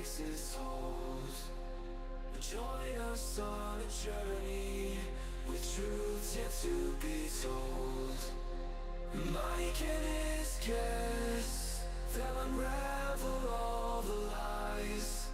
takes its hold. Join us on a journey with truths yet to be told. Mike and his guests, they'll unravel all the lies,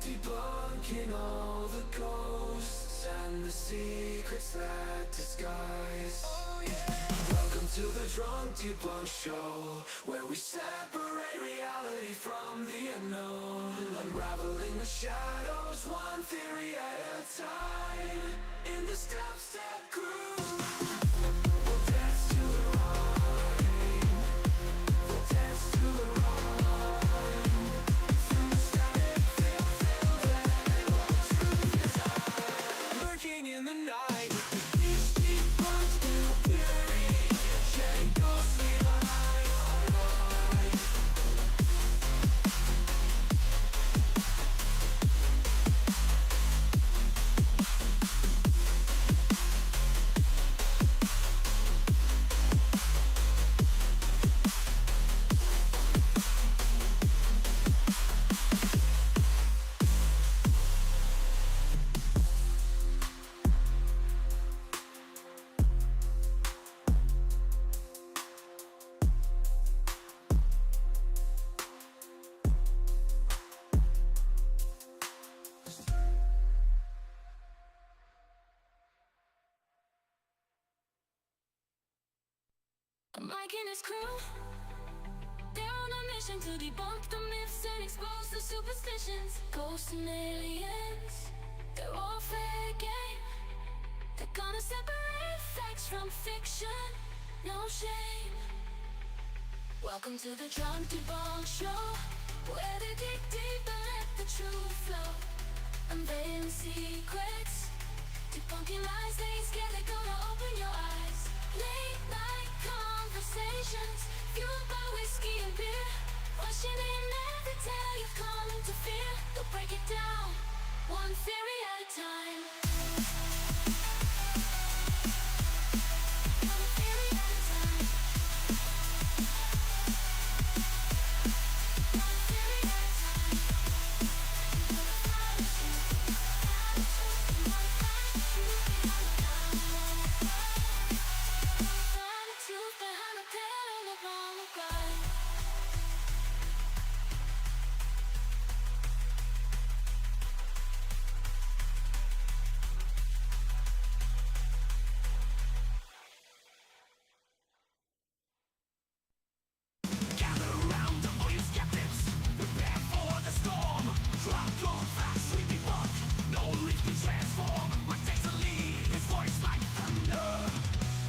debunking all the ghosts and the secrets that disguise. Oh yeah! Welcome to the Drunk Debunk Show, where we separate reality from the unknown, unraveling the shadows one theory at a time. In the step groove, we'll dance to the rhyme. We'll dance to the rhyme. Through the static, feel that truth is high, lurking in the night. These debunked new theory, shedding ghostly light on light. Mike and his crew, they're on a mission to debunk the myths and expose the superstitions. Ghosts and aliens, they're all fair game. They're gonna separate facts from fiction, no shame. Welcome to the Drunk Debunk Show, where they dig deep and let the truth flow. Unveiling secrets, debunking lies, they ain't scared, they're gonna open your eyes. Late night conversations, fueled by whiskey and beer, questioning every tale you've come to fear. They'll break it down, one theory at a time. One theory at a time. One theory at a time. You wanna find the truth, find the truth. You wanna find the truth behind the lie. Find the truth behind the tale and the wrong cry. Gather around all you skeptics, prepare for the storm. Drop your facts, we debunk, no leaf can transform. What takes the lead is voice like thunder,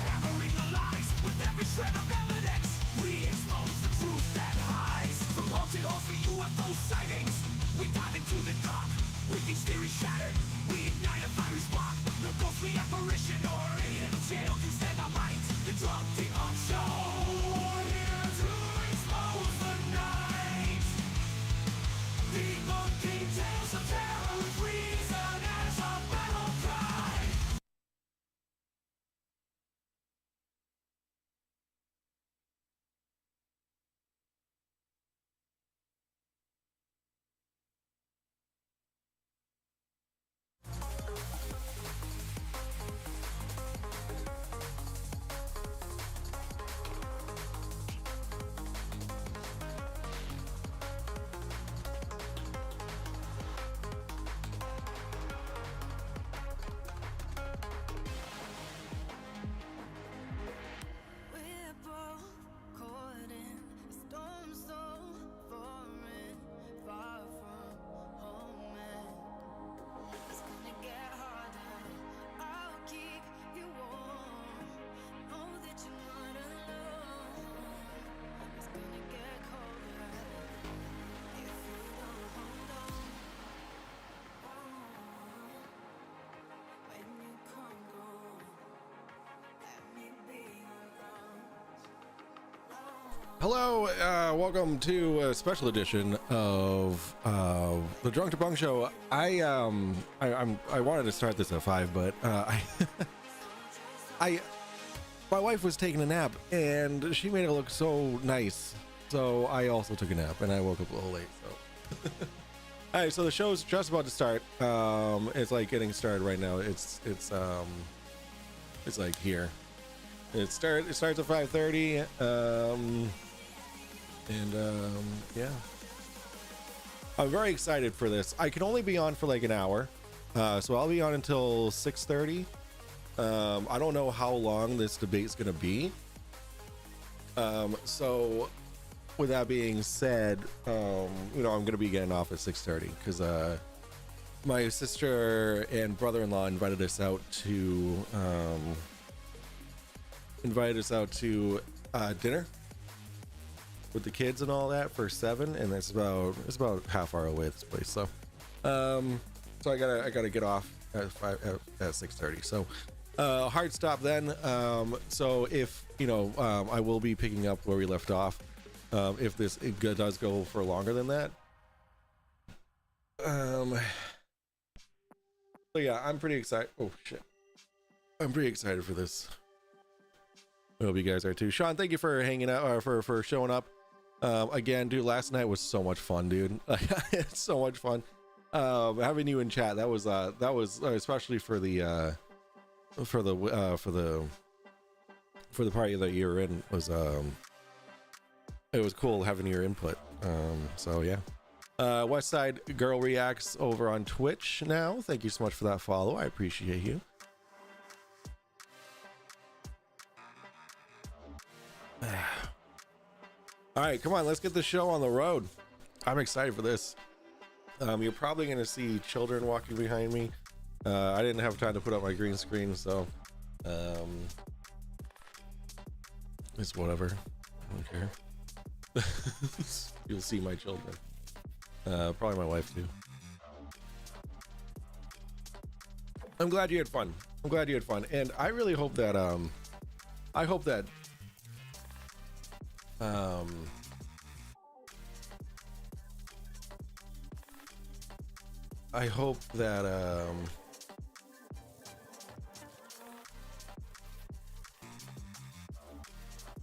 hammering the lies with every shred of evidence. We expose the truth that hides from haunted halls for UFO sightings. We dive into the dark, with each theory shattered. We ignite a fiery spark, no ghostly apparition or alien jail can stand our minds. The Drunk Debunk Show, here to expose the night. Debunking tales of terror with reason as a battle cry. We're both caught in a storm so foreign, far from home, and it's gonna get harder. I'll keep you warm, know that you're not alone. It's gonna get colder if you don't hold on. When you come home, let me be around. Hello, welcome to a special edition of the Drunk Debunk Show. I wanted to start this at 5, but my wife was taking a nap and she made it look so nice, so I also took a nap and I woke up a little late. So All right, so the show's just about to start. It's like getting started right now. It's like here. It starts at 5:30. Yeah. I'm very excited for this. I can only be on for like an hour. So I'll be on until 6:30. I don't know how long this debate's gonna be. So with that being said, I'm gonna be getting off at 6:30 because my sister and brother-in-law invited us out to dinner with the kids and all that for 7, and it's about half hour away this place. So I gotta get off at 6:30. So hard stop then. So if I will be picking up where we left off. If it does go for longer than that. So yeah, I'm pretty excited. Oh shit, I'm pretty excited for this. I hope you guys are too. Sean, thank you for hanging out, or for showing up. Again, dude, last night was so much fun, dude. It's so much fun. Having you in chat, that was especially for the party that you were in, was it was cool having your input. So yeah. Westside Girl Reacts over on Twitch now. Thank you so much for that follow. I appreciate you. All right, come on, let's get the show on the road. I'm excited for this. You're probably going to see children walking behind me. I didn't have time to put up my green screen, so it's whatever. I don't care. You'll see my children. Probably my wife too. I'm glad you had fun. And I really hope that I hope that oh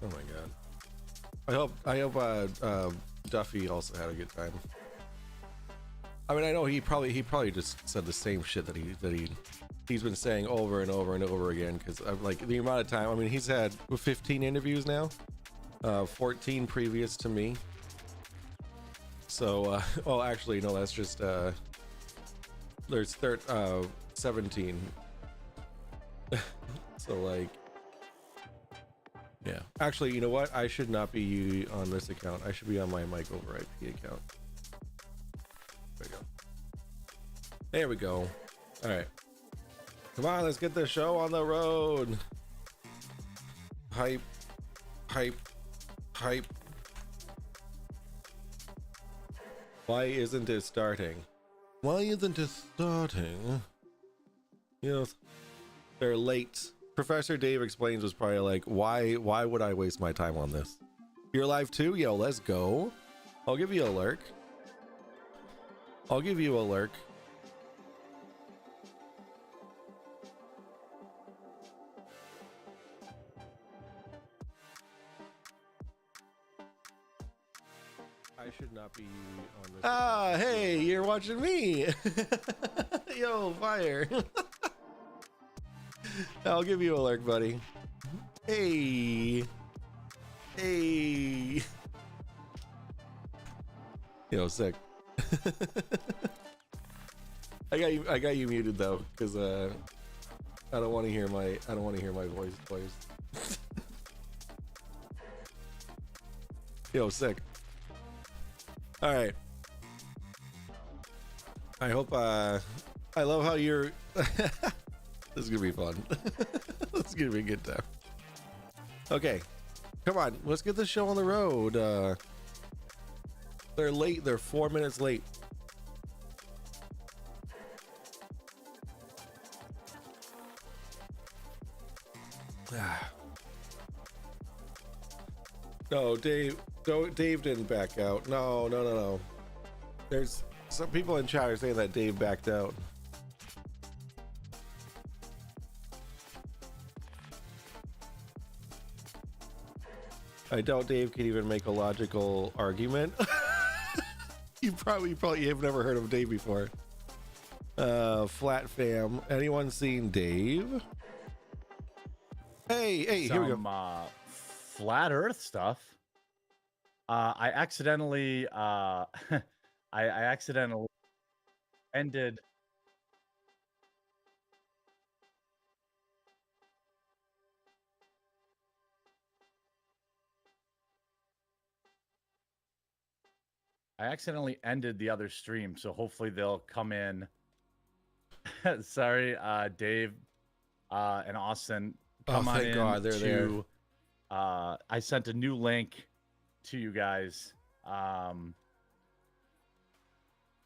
my god. I hope Duffy also had a good time. I mean, I know he probably just said the same shit that he's been saying over and over and over again, because like the amount of time. I mean, he's had 15 interviews now, 14 previous to me. So well, actually no, that's just there's 17. So like, yeah, actually, you know what, I should not be on this account. I should be on my Mike over IP account. There we go. All right, come on, let's get the show on the road. Hype. Why isn't it starting? They're late. Professor Dave Explains was probably like, why would I waste my time on this? You're live too? Yo, let's go. I'll give you a lurk. I should not be on this. Ah, hey, you're watching me. Yo, fire. I'll give you a lurk, buddy. Hey. Yo, sick. I got you muted though, because I don't want to hear my voice twice. Yo, sick. All right. I hope I love how you're this is gonna be fun. This is gonna be a good time. Okay, come on, let's get this show on the road. They're late. They're 4 minutes late. No, Dave didn't back out. No. There's some people in chat are saying that Dave backed out. I doubt Dave can even make a logical argument. you probably have never heard of Dave before. Flat fam. Anyone seen Dave? Hey, here we go. Flat Earth stuff. I accidentally I accidentally ended. I accidentally ended the other stream, so hopefully they'll come in. Sorry, Dave and Austin, come on thank in. God they're there. I sent a new link to you guys. Hold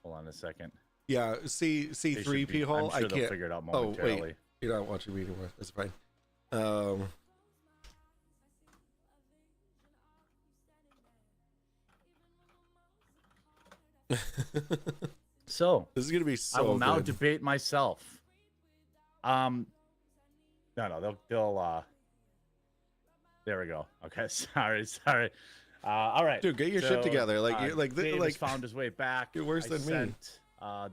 on a second. Yeah, C3P hole. I'm sure I they'll can't figure it out Oh momentarily. wait, you're not watching me anymore. That's fine. So this is gonna be so I will now good. debate myself. No, they'll there we go. Okay, sorry. All right, Dude, get your shit together. Dave has found his way back. You're worse than me. Sent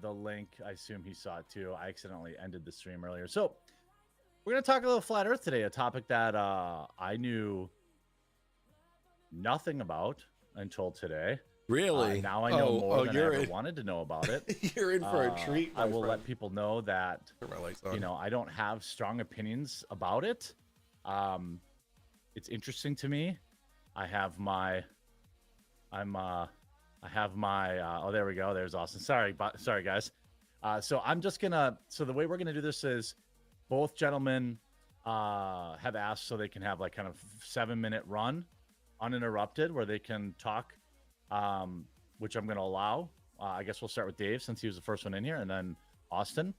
the link. I assume he saw it too. I accidentally ended the stream earlier. So we're gonna talk a little flat Earth today, a topic that I knew nothing about until today. Really? Now I know more than I ever wanted to know about it. You're in for a treat. I will let people know that you know I don't have strong opinions about it. It's interesting to me. I have my oh, there we go. There's Austin. Sorry guys. So I'm just gonna. So the way we're gonna do this is, both gentlemen have asked so they can have like kind of 7-minute run, uninterrupted, where they can talk. Which I'm going to allow. I guess we'll start with Dave since he was the first one in here, and then Austin.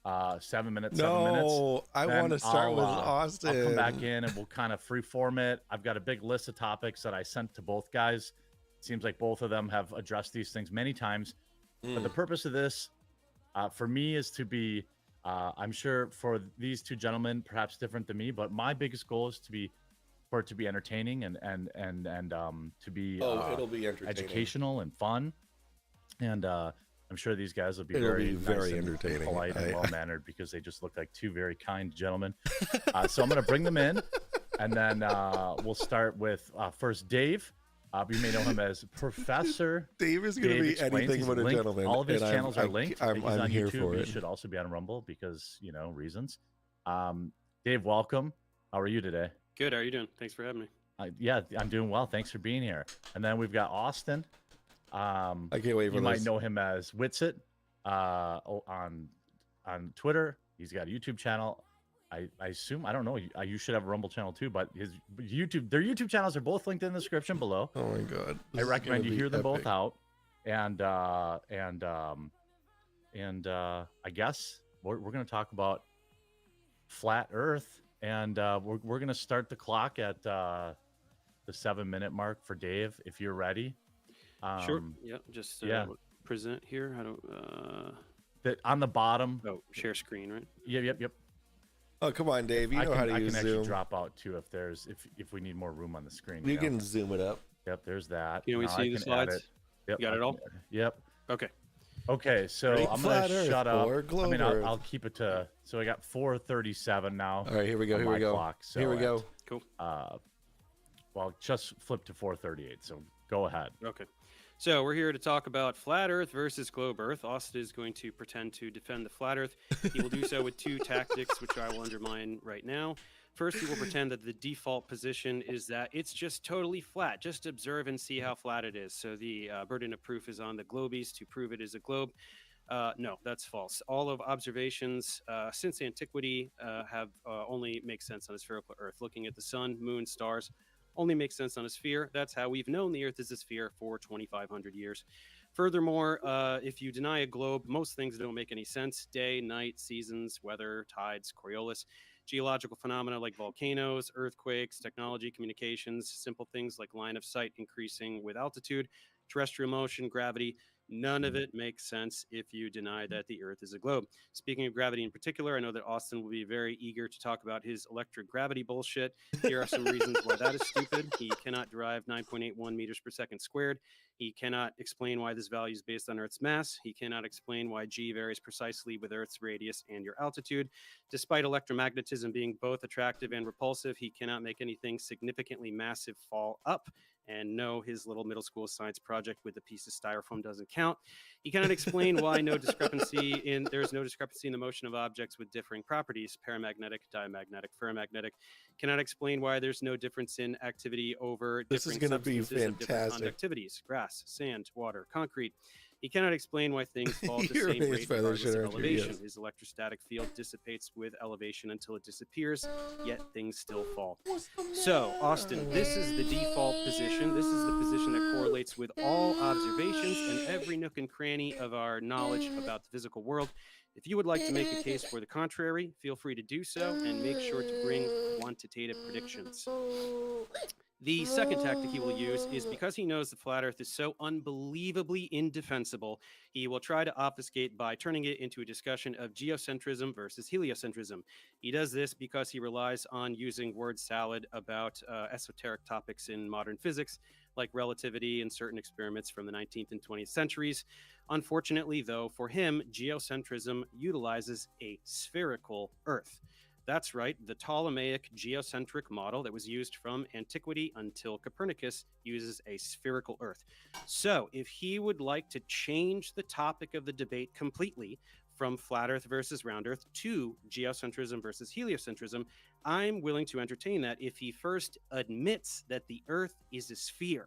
7 minutes. No, I want to start with Austin. I'll come back in and we'll kind of freeform it. I've got a big list of topics that I sent to both guys. It seems like both of them have addressed these things many times. But the purpose of this, for me, is to be, I'm sure for these two gentlemen, perhaps different than me, but my biggest goal is for it to be entertaining and to be it'll be entertaining, educational and fun, and I'm sure these guys will be very nice entertaining, and polite and well mannered, because they just look like two very kind gentlemen. So I'm going to bring them in, and then we'll start with first Dave. You may know him as Professor. Dave is going to be anything but a gentleman. All of his channels are linked. I'm on here YouTube. for it. He should also be on Rumble because reasons. Dave, welcome. How are you today? Good. How are you doing? Thanks for having me. Yeah, I'm doing well. Thanks for being here. And then we've got Austin. I can't wait for you might know him as WITSIT on Twitter. He's got a YouTube channel. I assume, I don't know, you should have a Rumble channel too, but their YouTube channels are both linked in the description below. Oh my God. I recommend you hear them both out. And I guess we're going to talk about flat Earth. And we're going to start the clock at the 7-minute mark for Dave, if you're ready. Sure. Yeah. Just present here. How do that on the bottom? Oh, share screen, right? Yep. Oh, come on, Dave. You know how to use Zoom. I can actually drop out too if we need more room on the screen. You can zoom it up. Yep. There's that. Can we see the slides? Yep. You got it all? Yep. Okay. So I'm going to shut up. I mean, I'll keep it to, so I got 4:37 now. All right, here we go. Clock, so here we go. Cool. Well, just flip to 4:38. So go ahead. Okay. So we're here to talk about flat Earth versus globe Earth. Austin is going to pretend to defend the flat Earth. He will do so with two tactics, which I will undermine right now. First, he will pretend that the default position is that it's just totally flat. Just observe and see how flat it is. So the burden of proof is on the globies to prove it is a globe. No, that's false. All of observations since antiquity have only make sense on a spherical Earth. Looking at the sun, moon, stars only makes sense on a sphere. That's how we've known the Earth is a sphere for 2,500 years. Furthermore, if you deny a globe, most things don't make any sense. Day, night, seasons, weather, tides, Coriolis, geological phenomena like volcanoes, earthquakes, technology, communications, simple things like line of sight increasing with altitude, terrestrial motion, gravity. None of it makes sense if you deny that the Earth is a globe. Speaking of gravity in particular, I know that Austin will be very eager to talk about his electric gravity bullshit. Here are some reasons why that is stupid. He cannot drive 9.81 meters per second squared. He cannot explain why this value is based on Earth's mass. He cannot explain why g varies precisely with Earth's radius and your altitude. Despite electromagnetism being both attractive and repulsive, he cannot make anything significantly massive fall up. And no, his little middle school science project with the piece of styrofoam doesn't count. He cannot explain why there's no discrepancy in the motion of objects with differing properties, paramagnetic, diamagnetic, ferromagnetic. Cannot explain why there's no difference in activity over This is different gonna be substances of different fantastic. conductivities, grass, sand, water, concrete. He cannot explain why things fall at the You're same amazed rate by this regardless shit, of aren't you? elevation. Yes. His electrostatic field dissipates with elevation until it disappears, yet things still fall. So, Austin, this is the default position. This is the position that correlates with all observations and every nook and cranny of our knowledge about the physical world. If you would like to make a case for the contrary, feel free to do so and make sure to bring quantitative predictions. The second tactic he will use is because he knows the flat Earth is so unbelievably indefensible, he will try to obfuscate by turning it into a discussion of geocentrism versus heliocentrism. He does this because he relies on using word salad about esoteric topics in modern physics, like relativity and certain experiments from the 19th and 20th centuries. Unfortunately, though, for him, geocentrism utilizes a spherical Earth. That's right, the Ptolemaic geocentric model that was used from antiquity until Copernicus uses a spherical Earth. So, if he would like to change the topic of the debate completely from flat Earth versus round Earth to geocentrism versus heliocentrism, I'm willing to entertain that if he first admits that the Earth is a sphere.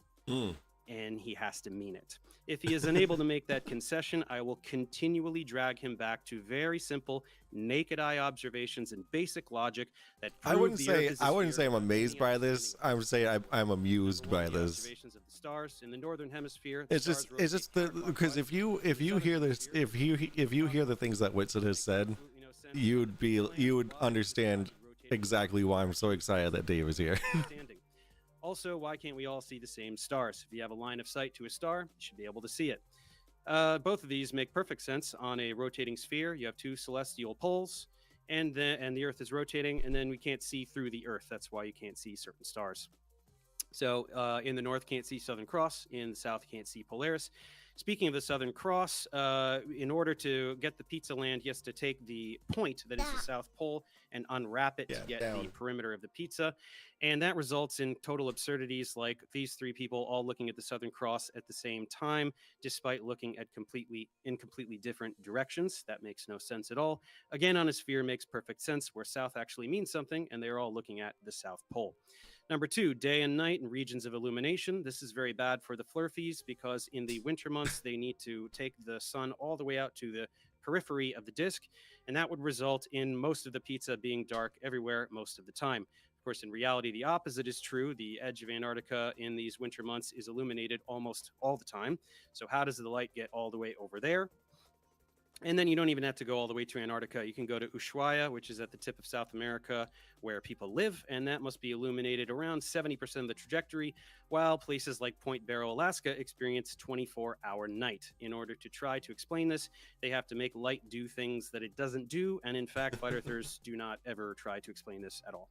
And he has to mean it. If he is unable to make that concession, I will continually drag him back to very simple, naked eye observations and basic logic that prove I wouldn't the say Earth is a I wouldn't say sphere I'm without amazed any by understanding this. of I would say I'm amused by Number one, the this. observations of the stars in the northern hemisphere. The It's stars just the rotate because if you hear this, if you hear the things that WITSIT has said, you would understand exactly why I'm so excited that Dave is here. understanding. Also, why can't we all see the same stars? If you have a line of sight to a star, you should be able to see it. Both of these make perfect sense. On a rotating sphere, you have two celestial poles, and the Earth is rotating, and then we can't see through the Earth. That's why you can't see certain stars. So in the north, can't see Southern Cross. In the south, can't see Polaris. Speaking of the Southern Cross, in order to get the pizza land, he has to take the point that is the South Pole and unwrap it to get the perimeter of the pizza. And that results in total absurdities like these three people all looking at the Southern Cross at the same time, despite looking at completely different directions. That makes no sense at all. Again, on a sphere makes perfect sense where south actually means something, and they're all looking at the South Pole. Number two, day and night and regions of illumination. This is very bad for the Flurfies because in the winter months, they need to take the sun all the way out to the periphery of the disk, and that would result in most of the pizza being dark everywhere most of the time. Of course, in reality, the opposite is true. The edge of Antarctica in these winter months is illuminated almost all the time. So how does the light get all the way over there? And then you don't even have to go all the way to Antarctica. You can go to Ushuaia, which is at the tip of South America, where people live, and that must be illuminated around 70% of the trajectory, while places like Point Barrow, Alaska, experience 24-hour night. In order to try to explain this, they have to make light do things that it doesn't do, and in fact, flat earthers do not ever try to explain this at all.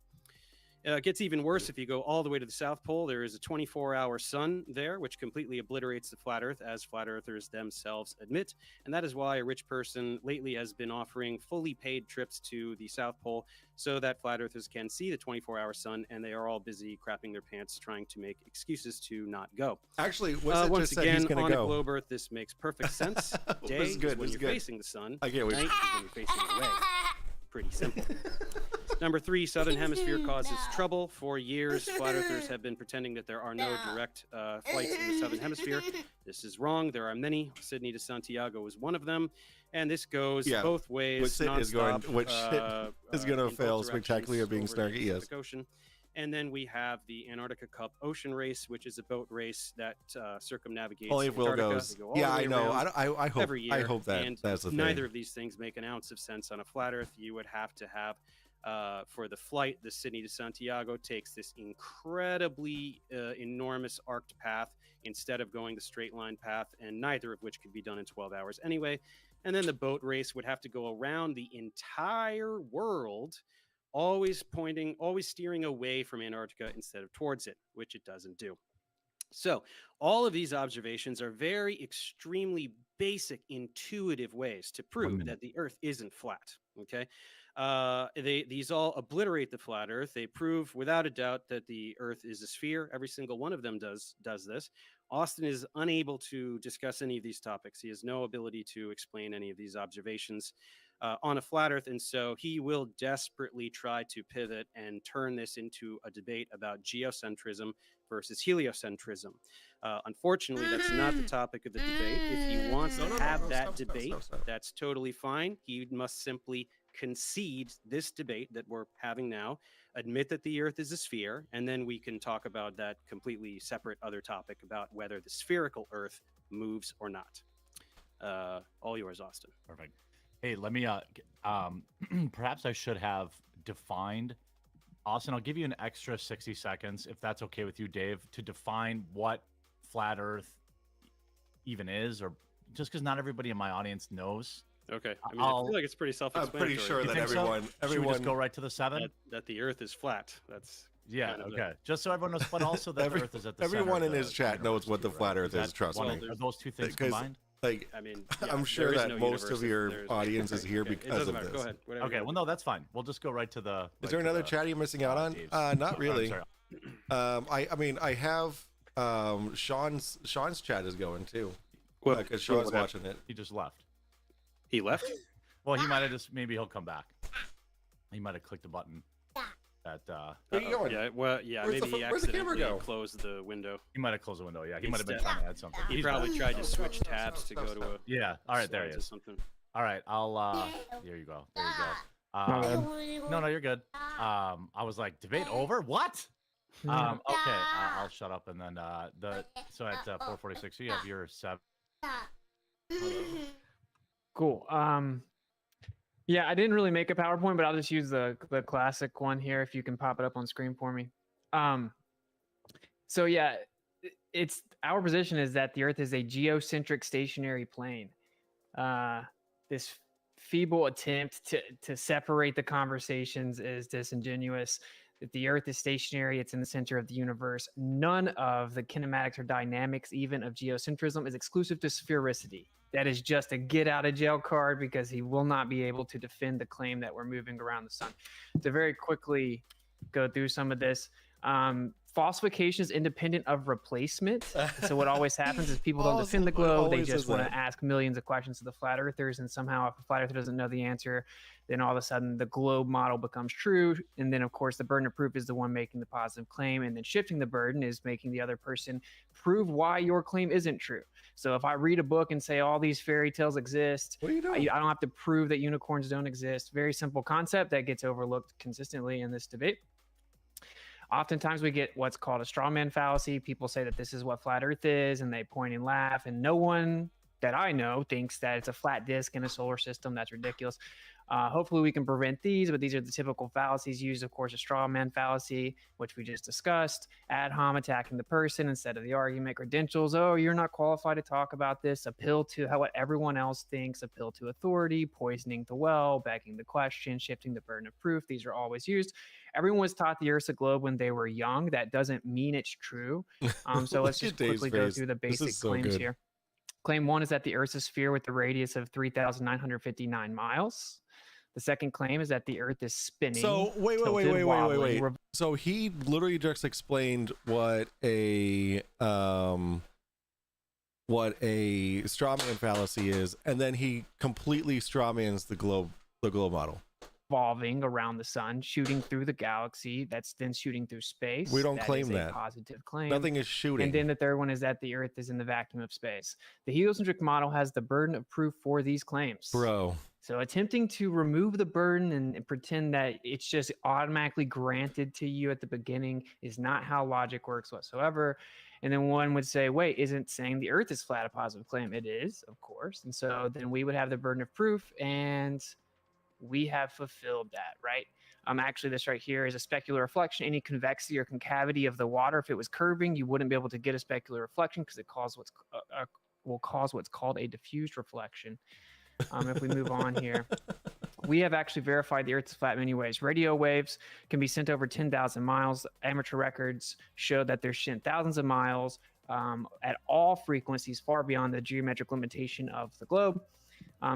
It gets even worse if you go all the way to the South Pole. There is a 24-hour sun there, which completely obliterates the flat Earth, as flat earthers themselves admit. And that is why a rich person lately has been offering fully paid trips to the South Pole so that flat earthers can see the 24-hour sun, and they are all busy crapping their pants trying to make excuses to not go. Actually, WITSIT once just said again, he's going on to a go. globe Earth, this makes perfect sense. Day This is good, is when this you're is good. facing the sun. I can't wait. Night is when you're facing away. Pretty simple. Number three, Southern Hemisphere causes trouble. For years, flat earthers have been pretending that there are no direct flights in the Southern Hemisphere. This is wrong. There are many. Sydney to Santiago is one of them. And this goes both ways. WITSIT is going, nonstop, is going to in both fail directions spectacularly at being over the snarky. Yes. Pacific Ocean. And then we have the Antarctica Cup Ocean Race, which is a boat race that circumnavigates Only if Will Antarctica. goes. They go all Yeah, the way I know. around I hope. every year, I hope that and that's the neither thing. of these things make an ounce of sense on a flat Earth. You would have to have for the flight, the Sydney to Santiago takes this incredibly enormous arced path instead of going the straight line path, and neither of which could be done in 12 hours anyway. And then the boat race would have to go around the entire world, always steering away from Antarctica instead of towards it, which it doesn't do. So all of these observations are very extremely basic, intuitive ways to prove minute. that the Earth isn't flat. Okay, these all obliterate the flat Earth. They prove without a doubt that the Earth is a sphere. Every single one of them does this. Austin is unable to discuss any of these topics. He has no ability to explain any of these observations on a flat Earth, and so he will desperately try to pivot and turn this into a debate about geocentrism versus heliocentrism. Unfortunately, that's not the topic of the debate. If he wants to have that debate, that's totally fine. He must simply concede this debate that we're having now, admit that the Earth is a sphere, and then we can talk about that completely separate other topic about whether the spherical Earth moves or not. All yours, Austin. Perfect. Hey, let me perhaps I should have defined, Austin, I'll give you an extra 60 seconds if that's okay with you, Dave, to define what flat Earth even is, or just because not everybody in my audience knows. Okay. I mean, I feel like it's pretty I'm self-explanatory. pretty sure You that think so? everyone Should we just go right to the 7? that the Earth is flat. That's Yeah, kind of okay. Just so everyone knows, but also that the Earth is at the center everyone of in the his chat knows universe what the too, flat right? Earth is, trust well, me. Are those two things Because, combined? like, I mean, I'm sure there is that no most universe of if your there's- audience is here Okay, it because doesn't of matter. this. Go ahead. Whatever Okay, you well, no, that's fine. We'll just go right to the. Is there another chat you're missing out on? Dave's. Not I'm really. sorry. I mean, I have Sean's chat is going too. Well, Because Sean's what watching it. He just left. He left? Well, he might have just, maybe he'll come back. He might have clicked a button. That Where you going? Yeah, well, yeah, Where's the maybe he where's the camera accidentally go? closed the window. he might have closed the window. Yeah, he might have been Instead- trying to add something. He He's probably back. tried to switch tabs to go to a Yeah. All right, there he slides or is. something. All right, I'll. There you go. There you go. My bad. No, you're good. I was like, debate over? What? Okay, I'll shut up and then so at 4:46, you have your 7. Cool. Yeah, I didn't really make a PowerPoint, but I'll just use the classic one here if you can pop it up on screen for me. So yeah, it's our position is that the Earth is a geocentric stationary plane. This feeble attempt to separate the conversations is disingenuous. That the Earth is stationary, it's in the center of the universe. None of the kinematics or dynamics, even of geocentrism, is exclusive to sphericity. That is just a get out of jail card because he will not be able to defend the claim that we're moving around the sun. To very quickly go through some of this, falsification is independent of replacement. So what always happens is people don't defend the globe. They just want to ask millions of questions to the flat earthers. And somehow if a flat earther doesn't know the answer, then all of a sudden the globe model becomes true. And then of course the burden of proof is the one making the positive claim. And then shifting the burden is making the other person prove why your claim isn't true. So if I read a book and say all these fairy tales exist, What are you doing? I don't have to prove that unicorns don't exist. Very simple concept that gets overlooked consistently in this debate. Oftentimes we get what's called a straw man fallacy. People say that this is what flat Earth is, and they point and laugh, and no one that I know thinks that it's a flat disk in a solar system. That's ridiculous. Hopefully we can prevent these, but these are the typical fallacies used. Of course, a straw man fallacy, which we just discussed, ad hom, attacking the person instead of the argument, credentials. Oh, you're not qualified to talk about this. Appeal to what everyone else thinks, appeal to authority, poisoning the well, begging the question, shifting the burden of proof. These are always used. Everyone was taught the Earth's a globe when they were young. That doesn't mean it's true. So let's just quickly go through the basic claims here. Claim 1 is that the Earth's a sphere with a radius of 3,959 miles. The second claim is that the Earth is spinning. So wait. So he literally just explained what a straw man fallacy is, and then he completely straw mans the globe model. Revolving around the sun, shooting through the galaxy, that's then shooting through space. We don't That claim is a that. positive claim. Nothing is shooting. And then the third one is that the Earth is in the vacuum of space. The heliocentric model has the burden of proof for these claims. Bro. So attempting to remove the burden and pretend that it's just automatically granted to you at the beginning is not how logic works whatsoever. And then one would say, wait, isn't saying the Earth is flat a positive claim? It is, of course. And so then we would have the burden of proof, and we have fulfilled that, right? Actually, this right here is a specular reflection. Any convexity or concavity of the water, if it was curving, you wouldn't be able to get a specular reflection because it will cause what's called a diffused reflection. If we move on here, we have actually verified the Earth is flat in many ways. Radio waves can be sent over 10,000 miles. Amateur records show that they're sent thousands of miles. at all frequencies far beyond the geometric limitation of the globe.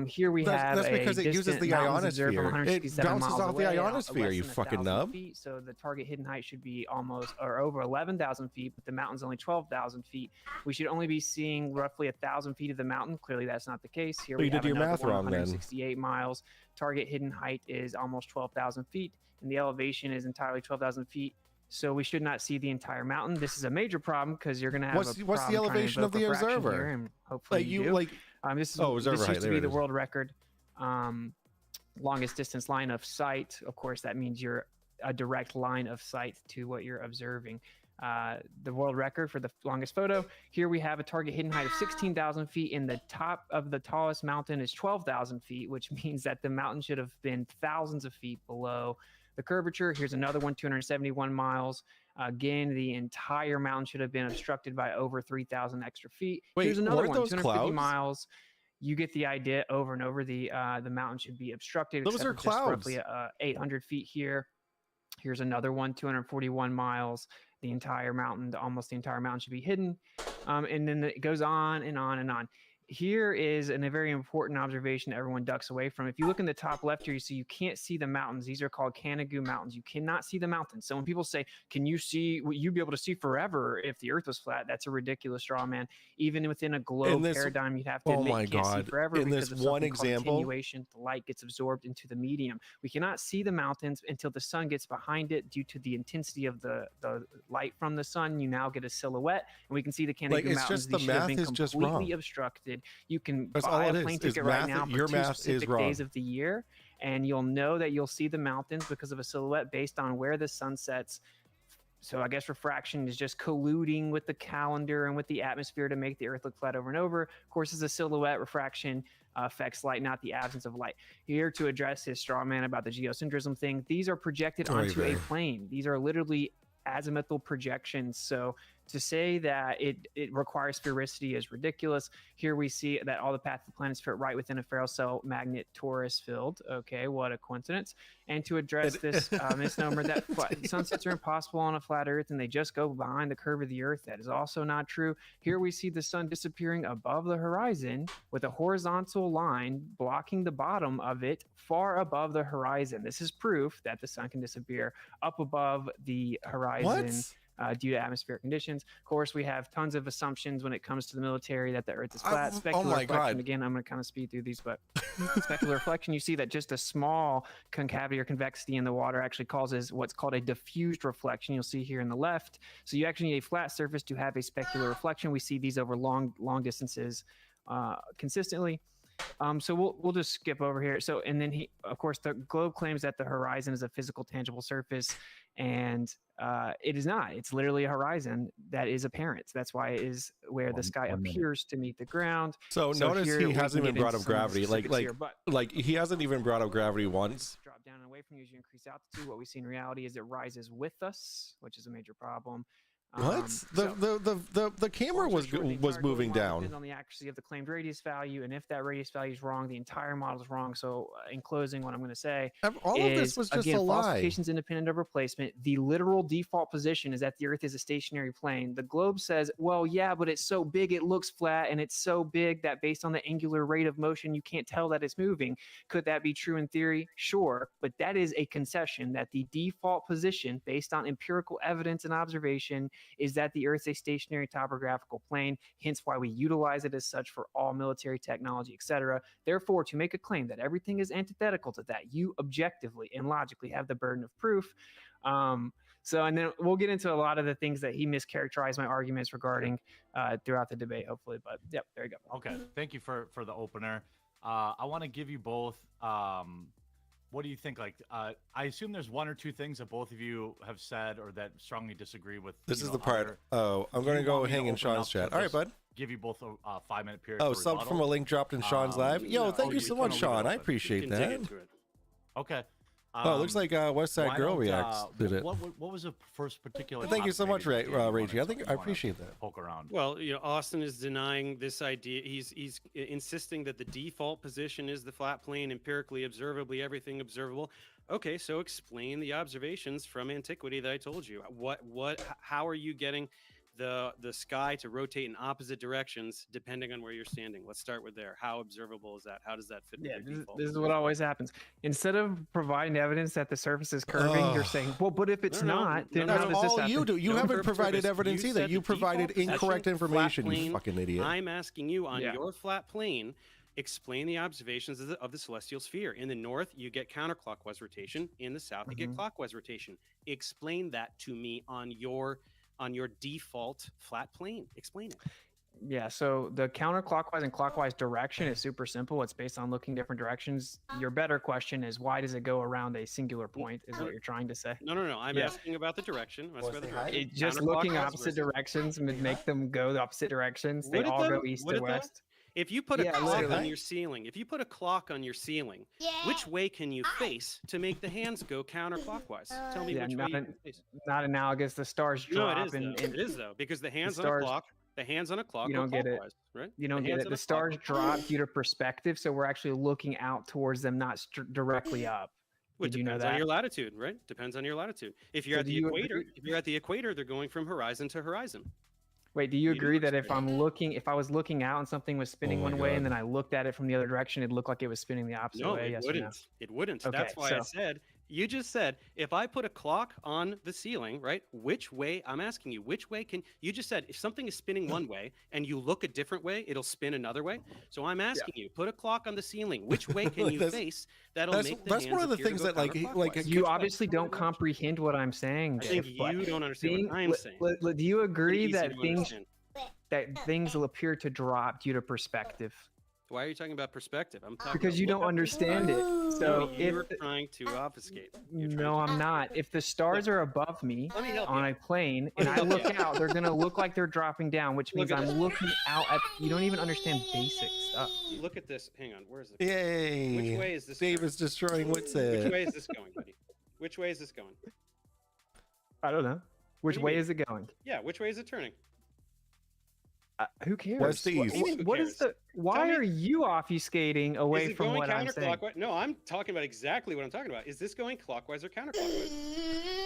Here we have that's because a it uses distant the mountains observed from ionosphere. It 167 bounces miles off the away, ionosphere, less you than fucking 1,000 nub. feet. So the target hidden height should be almost or over 11,000 feet, but the mountain's only 12,000 feet. We should only be seeing roughly 1,000 feet of the mountain. Clearly, that's not the case. Here Well, we you did have your another math one, wrong then. 168 miles. Target hidden height is almost 12,000 feet, and the elevation is entirely 12,000 feet. So we should not see the entire mountain. This is a major problem because you're going to have What's the elevation of the observer? Here, and hopefully Like you you do. like This is observer this height, used to there be it the is. world record, longest distance line of sight. Of course, that means you're a direct line of sight to what you're observing. The world record for the longest photo. Here we have a target hidden height of 16,000 feet, and the top of the tallest mountain is 12,000 feet, which means that the mountain should have been thousands of feet below the curvature. Here's another one, 271 miles. Again, the entire mountain should have been obstructed by over 3,000 extra feet. Wait, Here's another weren't one, those 250 clouds? miles. You get the idea. Over and over, the mountain should be obstructed. Those except are for just clouds. roughly 800 feet here. Here's another one, 241 miles. The entire mountain, almost the entire mountain should be hidden. And then it goes on and on and on. Here is a very important observation that everyone ducks away from. If you look in the top left here, you see you can't see the mountains. These are called Canigou Mountains. You cannot see the mountains. So when people say, can you see what you'd be able to see forever if the earth was flat? That's a ridiculous straw man. Even within a globe paradigm, you'd have to oh admit my you can't see God. forever In because this of one something called example, attenuation. The light gets absorbed into the medium. We cannot see the mountains until the sun gets behind it due to the intensity of the light from the sun. You now get a silhouette, and we can see the Canigou Like, it's Mountains. just the These should have math been is just completely wrong. obstructed. You can That's buy all a it is, plane is ticket right math- now for your 2 math is specific wrong. days of the year, and you'll know that you'll see the mountains because of a silhouette based on where the sun sets. So I guess refraction is just colluding with the calendar and with the atmosphere to make the earth look flat over and over. Of course, as a silhouette, refraction affects light, not the absence of light. Here to address his straw man about the geocentrism thing, these are projected onto a plane. These are literally azimuthal projections. So to say that it requires sphericity is ridiculous. Here we see that all the paths of the planets fit right within a Ferrocell magnet torus field. Okay, what a coincidence. And to address this misnomer that sunsets are impossible on a flat Earth and they just go behind the curve of the Earth, that is also not true. Here we see the sun disappearing above the horizon with a horizontal line blocking the bottom of it far above the horizon. This is proof that the sun can disappear up above the horizon. Due to atmospheric conditions. Of course, we have tons of assumptions when it comes to the military that the Earth is flat. Specular reflection, again, I'm going to kind of speed through these, but specular reflection, you see that just a small concavity or convexity in the water actually causes what's called a diffused reflection. You'll see here in the left. So you actually need a flat surface to have a specular reflection. We see these over long distances consistently. So we'll just skip over here. So, and then of course, the globe claims that the horizon is a physical, tangible surface, and it is not. It's literally a horizon that is apparent. That's why it is where the sky appears to meet the ground. So notice he hasn't even brought up gravity. Like he hasn't even brought up gravity once. Drop down and away from you as you increase altitude. What we see in reality is it rises with us, which is a major problem. What? The camera was moving down. Depends on the accuracy of the claimed radius value, and if that radius value is wrong, the entire model is wrong. So, in closing, what I'm going to say all of this was just a lie. Falsifications independent of replacement. The literal default position is that the Earth is a stationary plane. The globe says, well, yeah, but it's so big it looks flat, and it's so big that based on the angular rate of motion, you can't tell that it's moving. Could that be true in theory? Sure, but that is a concession that the default position, based on empirical evidence and observation, is that the Earth's a stationary topographical plane, hence why we utilize it as such for all military technology, etc. Therefore, to make a claim that everything is antithetical to that, you objectively and logically have the burden of proof. And then we'll get into a lot of the things that he mischaracterized my arguments regarding throughout the debate, hopefully. But yep, there you go. Okay, thank you for the opener. I want to give you both. What do you think? Like, I assume there's one or two things that both of you have said or that strongly disagree with. This is the part. I'm going to go hang in Sean's chat. All right, bud. Give you both a 5-minute period. Oh, sub from a link dropped in Sean's live. Yo, thank you so much, Sean. I appreciate that. Okay. Oh, it looks like West Side Girl reacts did it. What was the first particular? Thank you so much, Ragey. I appreciate that. Poke around. Well, Austin is denying this idea. He's insisting that the default position is the flat plane, empirically, observably, everything observable. Okay, so explain the observations from antiquity that I told you. How are you getting the sky to rotate in opposite directions depending on where you're standing. Let's start with there. How observable is that? How does that fit with Yeah, your default? this is what always happens. Instead of providing evidence that the surface is curving, you're saying, well, but if it's No, not, then no, how That's does this all happen? you do. You No haven't curved provided surface. evidence You either. said You the provided default incorrect position, flat information, you plane. fucking idiot. I'm asking you on Yeah. your flat plane, explain the observations of the celestial sphere. In the north, you get counterclockwise rotation. In the south, you get clockwise rotation. Explain that to me on your default flat plane. Explain it. Yeah, so the counterclockwise and clockwise direction is super simple. It's based on looking different directions. Your better question is, why does it go around a singular point, is what you're trying to say. No. I'm Yeah. asking about the direction. I'm asking about the direction. It, just looking Counterclockwise opposite versus- directions would make them go the opposite directions. They Would it all though? go east Would to it though? west. If you put a Yeah, clock on literally. your ceiling, if you put a clock on your ceiling, which way can you face to make the hands go counterclockwise? Tell me Yeah, which way you not, can face. not analogous. The stars No, drop it is, and though. It is though, because the hands on a stars- clock, the hands on a clock You go don't get it. clockwise, right? you don't get hands it. on The a clock stars go- drop due to perspective, so we're actually looking out towards them, not directly up. Which Did you know depends on that? your latitude, right? Depends on your latitude. If you're So at do the you equator, agree- if you're at the equator, they're going from horizon to horizon. Wait, do you You do agree that if explain. if I was looking out and something was spinning Oh my one way God. and then I looked at it from the other direction, it'd look like it was spinning the opposite No, way? it Yes or wouldn't. no? It wouldn't. Okay, That's why I so- said, you just said, if I put a clock on the ceiling, right? Which way, I'm asking you, which way you just said, if something is spinning one way and you look a different way, it'll spin another way. So I'm asking you, put a clock on the ceiling. Which way can you That's- face that'll that's- make the that's hands one of the appear to things go that, like, counterclockwise? You obviously don't comprehend what I'm saying, I think Dave, but you don't understand thing- what I'm saying. do you agree Pretty easy that to things understand. will appear to drop due to perspective? Why are you talking about perspective? I'm talking Because about you look don't up- understand it. So if you're trying to obfuscate. You're trying no, to- I'm not. If the stars are above me Let me help on you. a plane Let and me I help look you. out, they're gonna look like they're dropping down, which Look means at I'm this. looking out at. You don't even understand basic stuff. Look at this. Hang on. Where's the? Yay! Which way is this Dave going? is destroying Which WITSIT. way is this going, buddy? Which way is this going? I don't know. Which do you way mean? is it going? Yeah, which way is it turning? Who cares? West to east. Who What is cares? the? Why me- are you obfuscating away Is it from going what I'm saying? counterclockwise? No, I'm talking about exactly what I'm talking about. Is this going clockwise or counterclockwise?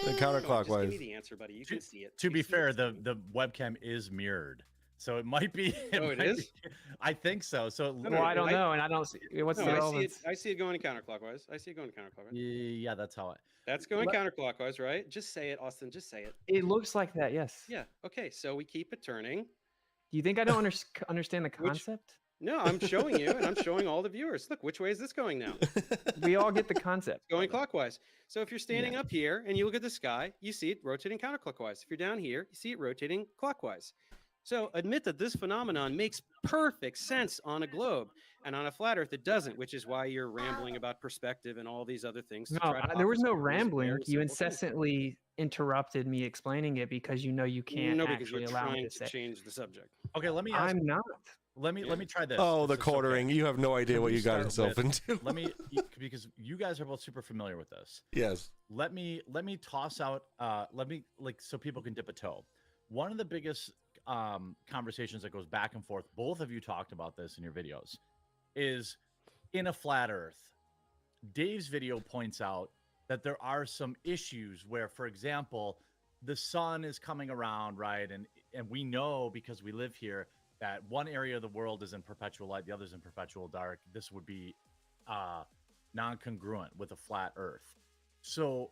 And Come on, just give me counterclockwise. the answer, buddy. You can see it. To You be see fair, it. the webcam is mirrored, so it might be. Oh, it might is? be- I think so. So No, Well, no, I don't I- know, and I don't see what's No, the I see it. relevance. I see it going counterclockwise. I see it going counterclockwise. yeah, that's how it. That's going Let- counterclockwise, right? Just say it, Austin. Just say it. It looks like that, yes. Yeah. Okay. So we keep it turning. Do you think I don't understand the concept? No, I'm showing you, and I'm showing all the viewers. Look, which way is this going now? We all get the concept. Going clockwise. So if you're standing up here and you look at the sky, you see it rotating counterclockwise. If you're down here, you see it rotating clockwise. So admit that this phenomenon makes perfect sense on a globe, and on a flat Earth it doesn't, which is why you're rambling about perspective and all these other things. to No, try to there was no obfuscate those rambling. very You simple things. incessantly interrupted me explaining it because you know you can't No, because actually you're allow me trying to to say. change the subject. Okay, let me ask. I'm not. Let me try this. Oh, the if it's okay. quartering. You have no idea Can what we you got start yourself into. Let me because you guys are both super familiar with this. Yes. Let me toss out so people can dip a toe. One of the biggest conversations that goes back and forth, both of you talked about this in your videos, is in a flat earth. Dave's video points out that there are some issues where, for example, the sun is coming around, right? And we know, because we live here, that one area of the world is in perpetual light, the other is in perpetual dark. This would be non-congruent with a flat earth. So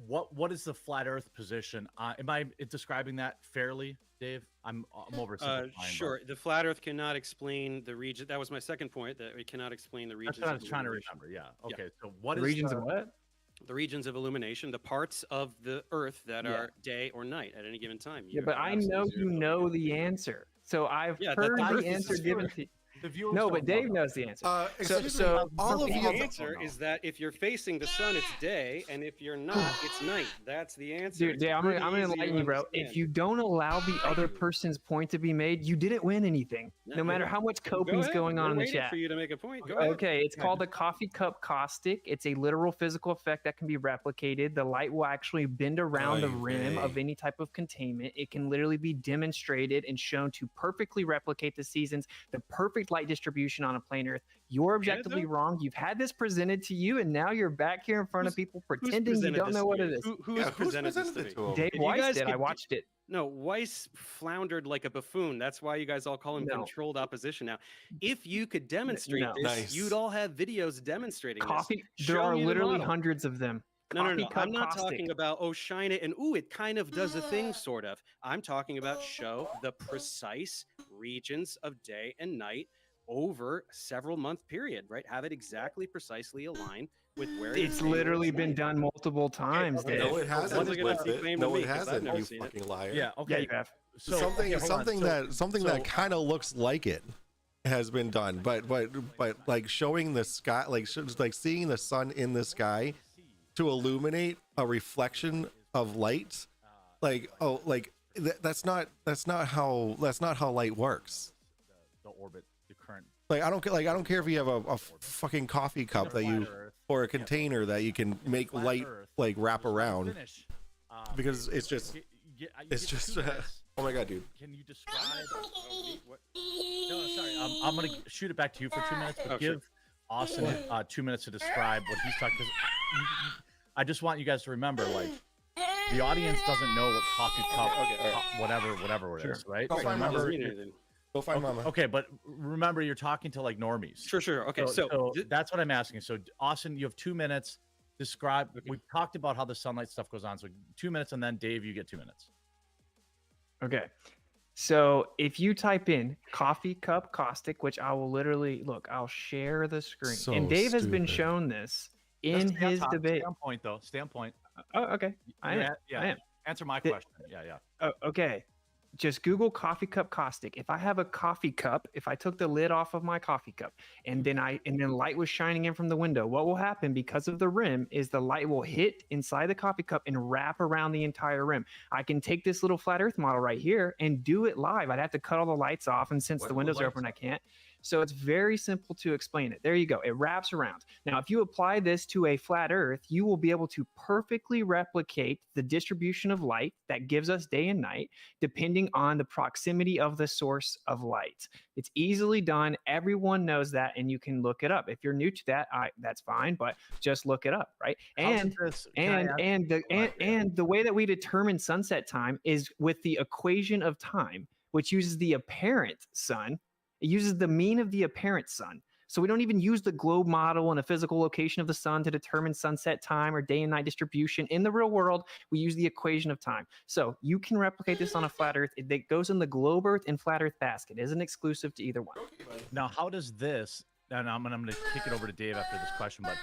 what is the flat earth position? Am I describing that fairly, Dave? I'm oversimplifying. Sure. The flat Earth cannot explain the region. That was my second point. That it cannot explain the That's regions. what I of was trying to illumination. remember. Yeah. Yeah. Okay. So what The is regions the, of what? The regions of illumination, the parts of the Earth that Yeah. are day or night at any given time. Yeah, You but have I absolute know zero you ability know to the answer. So I've Yeah, that heard the Earth the is answer a given sphere. to the viewers No, don't but Dave know knows the answer. Excuse me, so all of The you. answer is that if you're facing the sun, it's day, and if you're not, it's night. That's the answer. Dude, It's Dave, I'm pretty gonna easy to enlighten you, bro. understand. If you don't allow the other person's point to be made, you didn't win anything. No, No matter yeah. how much Go coping's ahead. going on We're in the waiting chat. for you to make a point. Go ahead. Okay, it's called a coffee cup caustic. It's a literal physical effect that can be replicated. The light will actually bend around the Oy rim of vey. any type of containment. It can literally be demonstrated and shown to perfectly replicate the seasons. The perfect perfect light distribution on a plain Earth. You're objectively though? wrong. You've had this presented to you, and now you're back here in front of people Who's pretending you presented don't this know to what me? it is. Who's Yeah, who's presented this presented to it me? to him? Dave If you Weiss guys did. I could- watched it. No, Weiss floundered like a buffoon. That's why you guys all call him No. controlled opposition now. If you could demonstrate no. this, Nice. you'd all have videos demonstrating Coffee. this. There Show are me the literally model. hundreds of them. No, Coffee no. cup I'm not caustic. talking about, oh, shine it and, ooh, it kind of does a thing, sort of. I'm talking about show the precise regions of day and night over a several month period, right? Have it exactly precisely align with where It's day or literally been night. done multiple times. okay. Dave. No, it hasn't. What's it gonna with be it. claimed No, to me? it 'Cause I've hasn't. never You seen it. fucking liar. Yeah. Yeah, Okay. you have. So something okay, hold on. something So- that kind of looks like it has been done, but like showing the sky, like seeing the sun in the sky to illuminate a reflection of light, like that's not how light works. the orbit, the current Like I don't care if you have a fucking coffee cup that you Earth. or a container that you can make Flat light Earth. like wrap Just let me around, finish. because it's just You it's get just 2 minutes. oh my god, dude. Can you describe? No, sorry. I'm gonna shoot it back to you for 2 minutes, but Oh, sure. give Austin 2 minutes to describe what he's talking. Because I just want you guys to remember, like, the audience doesn't know what coffee cup, whatever it is, right? Go So find my remember, Doesn't mean anything. Go find mama. okay, but remember, you're talking to like normies. Sure. Okay, so that's what I'm asking. So Austin, you have 2 minutes. Describe. Okay. We talked about how the sunlight stuff goes on. So 2 minutes, and then Dave, you get 2 minutes. Okay. So if you type in coffee cup caustic, which I will literally look, I'll share the screen. So and Dave has been stupid. shown this Just in stay on his top. debate. Stay on point, though. Stay on point. Oh, okay. I am. Yeah. I am. Answer my The- question. Yeah. Oh, okay. Just Google coffee cup caustic. If I have a coffee cup, if I took the lid off of my coffee cup and then light was shining in from the window, what will happen because of the rim is the light will hit inside the coffee cup and wrap around the entire rim. I can take this little flat earth model right here and do it live. I'd have to cut all the lights off, and since the What windows are lights open, I can't. So it's very simple to explain it. There you go. It wraps around. Now, if you apply this to a flat earth, you will be able to perfectly replicate the distribution of light that gives us day and night, depending on the proximity of the source of light. It's easily done. Everyone knows that, and you can look it up. If you're new to that, that's fine, but just look it up, right? And the way that we determine sunset time is with the equation of time, which uses the apparent sun. It uses the mean of the apparent sun. So we don't even use the globe model and a physical location of the sun to determine sunset time or day and night distribution. In the real world, we use the equation of time. So you can replicate this on a flat earth. It goes in the globe earth and flat earth basket. It isn't exclusive to either one. Now, how does this? And I'm gonna kick it over to Dave after this question. But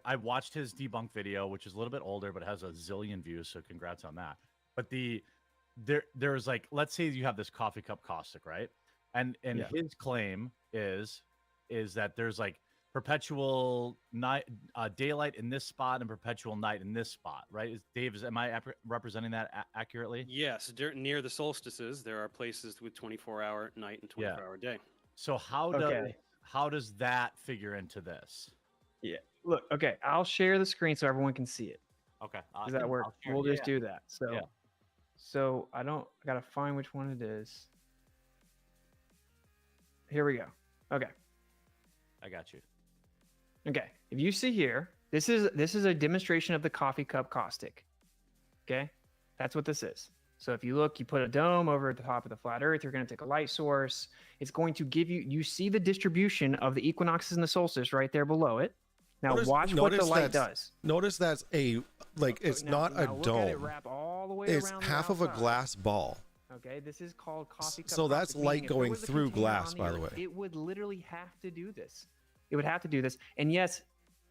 I watched his debunk video, which is a little bit older, but has a zillion views. So congrats on that. But there's like, let's say you have this coffee cup caustic, right? And Yeah. his claim is that there's like perpetual night, daylight in this spot and perpetual night in this spot, right? Am I representing that accurately? yes, near the solstices, there are places with 24-hour night and 24-hour day. So how does that figure into this? Yeah. Look, okay, I'll share the screen so everyone can see it. Okay, Does that work? We'll just do that. So, Yeah. so I gotta find which one it is. Here we go. Okay. I got you. Okay. If you see here, this is a demonstration of the coffee cup caustic. Okay. That's what this is. So if you look, you put a dome over at the top of the flat earth, you're going to take a light source. It's going to give you see the distribution of the equinoxes and the solstice right there below it. Now watch what the light does. Notice that's it's not a look at it dome. wrap all the way It's around the half of a outside. glass ball. Okay, this is called coffee cup. So that's caustic, light meaning if there going was a through container glass, on by the Earth, way. It would literally have to do this. It would have to do this. And yes,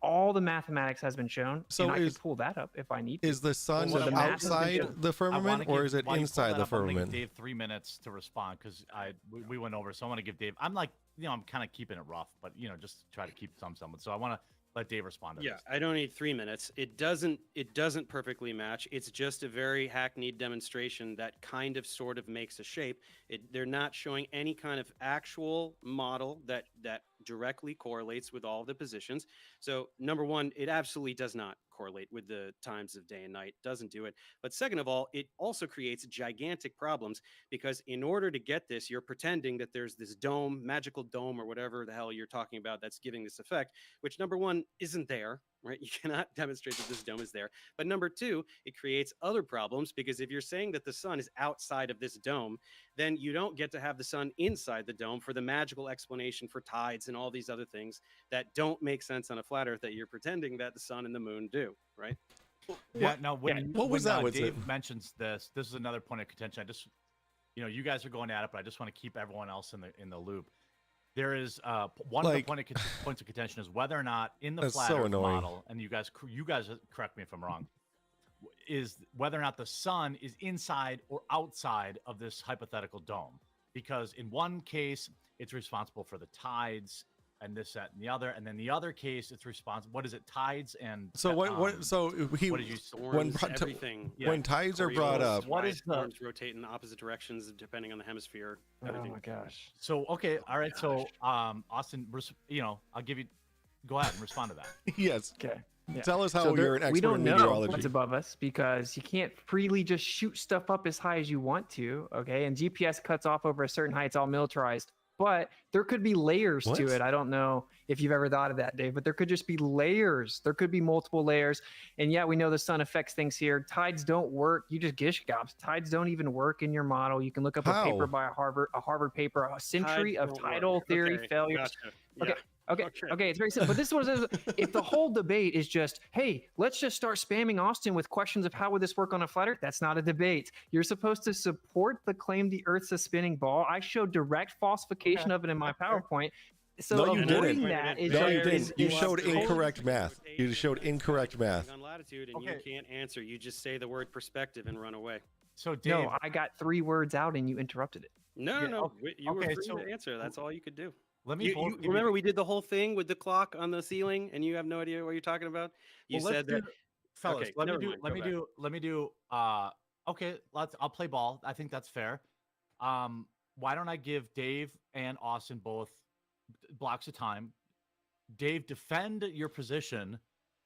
all the mathematics has been shown. So and I is- can pull that up if I need to. Is the sun Well, the math has been outside shown. the firmament or is it while you pull inside that the up, I'm gonna give firmament? Dave 3 minutes to respond because we went over. So I want to give Dave. I'm like, I'm kind of keeping it rough, but just try to keep some semblance. So I want to let Dave respond to Yeah, this. I don't need 3 minutes. It doesn't perfectly match. It's just a very hackneyed demonstration that kind of sort of makes a shape. They're not showing any kind of actual model that directly correlates with all the positions. So number one, it absolutely does not correlate with the times of day and night. Doesn't do it. But second of all, it also creates gigantic problems because in order to get this, you're pretending that there's this dome, magical dome, or whatever the hell you're talking about that's giving this effect, which number one isn't there. Right? You cannot demonstrate that this dome is there. But number two, it creates other problems because if you're saying that the sun is outside of this dome, then you don't get to have the sun inside the dome for the magical explanation for tides and all these other things that don't make sense on a flat earth that you're pretending that the sun and the moon do, right? Yeah, no, when, what was when, that? Was Dave it? mentions this is another point of contention. I just, you guys are going at it, but I just want to keep everyone else in the loop. There is one of the points of contention is whether or not in the flat Earth model, and you guys correct me if I'm wrong, is whether or not the sun is inside or outside of this hypothetical dome. Because in one case, it's responsible for the tides and this, that, and the other, and then the other case, it's responsible. What is it? Tides and so what? So he what did you storms, everything. When tides are brought up, what is storms rotate in opposite directions depending on the hemisphere? Everything. Oh my gosh. So okay, all right. So Austin, I'll give you. Go ahead and respond to that. Yes. Okay. Yeah. Tell us how you're an expert we don't in know meteorology. what's above us because you can't freely just shoot stuff up as high as you want to. Okay, and GPS cuts off over a certain height. It's all militarized. But there could be layers to it. I don't know if you've ever thought of that, Dave, but there could just be layers. There could be multiple layers. And yeah, we know the sun affects things here. Tides don't work. You just gish gobs. Tides don't even work in your model. You can look up a paper by a Harvard paper, a century of tidal theory failures. Gotcha. Yeah. Okay, it's very simple. But this was if the whole debate is just, hey, let's just start spamming Austin with questions of how would this work on a flat Earth, that's not a debate. You're supposed to support the claim the Earth's a spinning ball. I showed direct falsification of it in my PowerPoint. So no, you didn't. No, you didn't. You showed incorrect math. You showed incorrect math. On latitude, and you can't answer. You just say the word perspective and run away. So Dave, no, I got 3 words out and you interrupted it. No, you were free to answer. That's all you could do. Let me remember we did the whole thing with the clock on the ceiling, and you have no idea what you're talking about. You said that, fellas. Let me do. Okay, I'll play ball. I think that's fair. Why don't I give Dave and Austin both blocks of time? Dave, defend your position.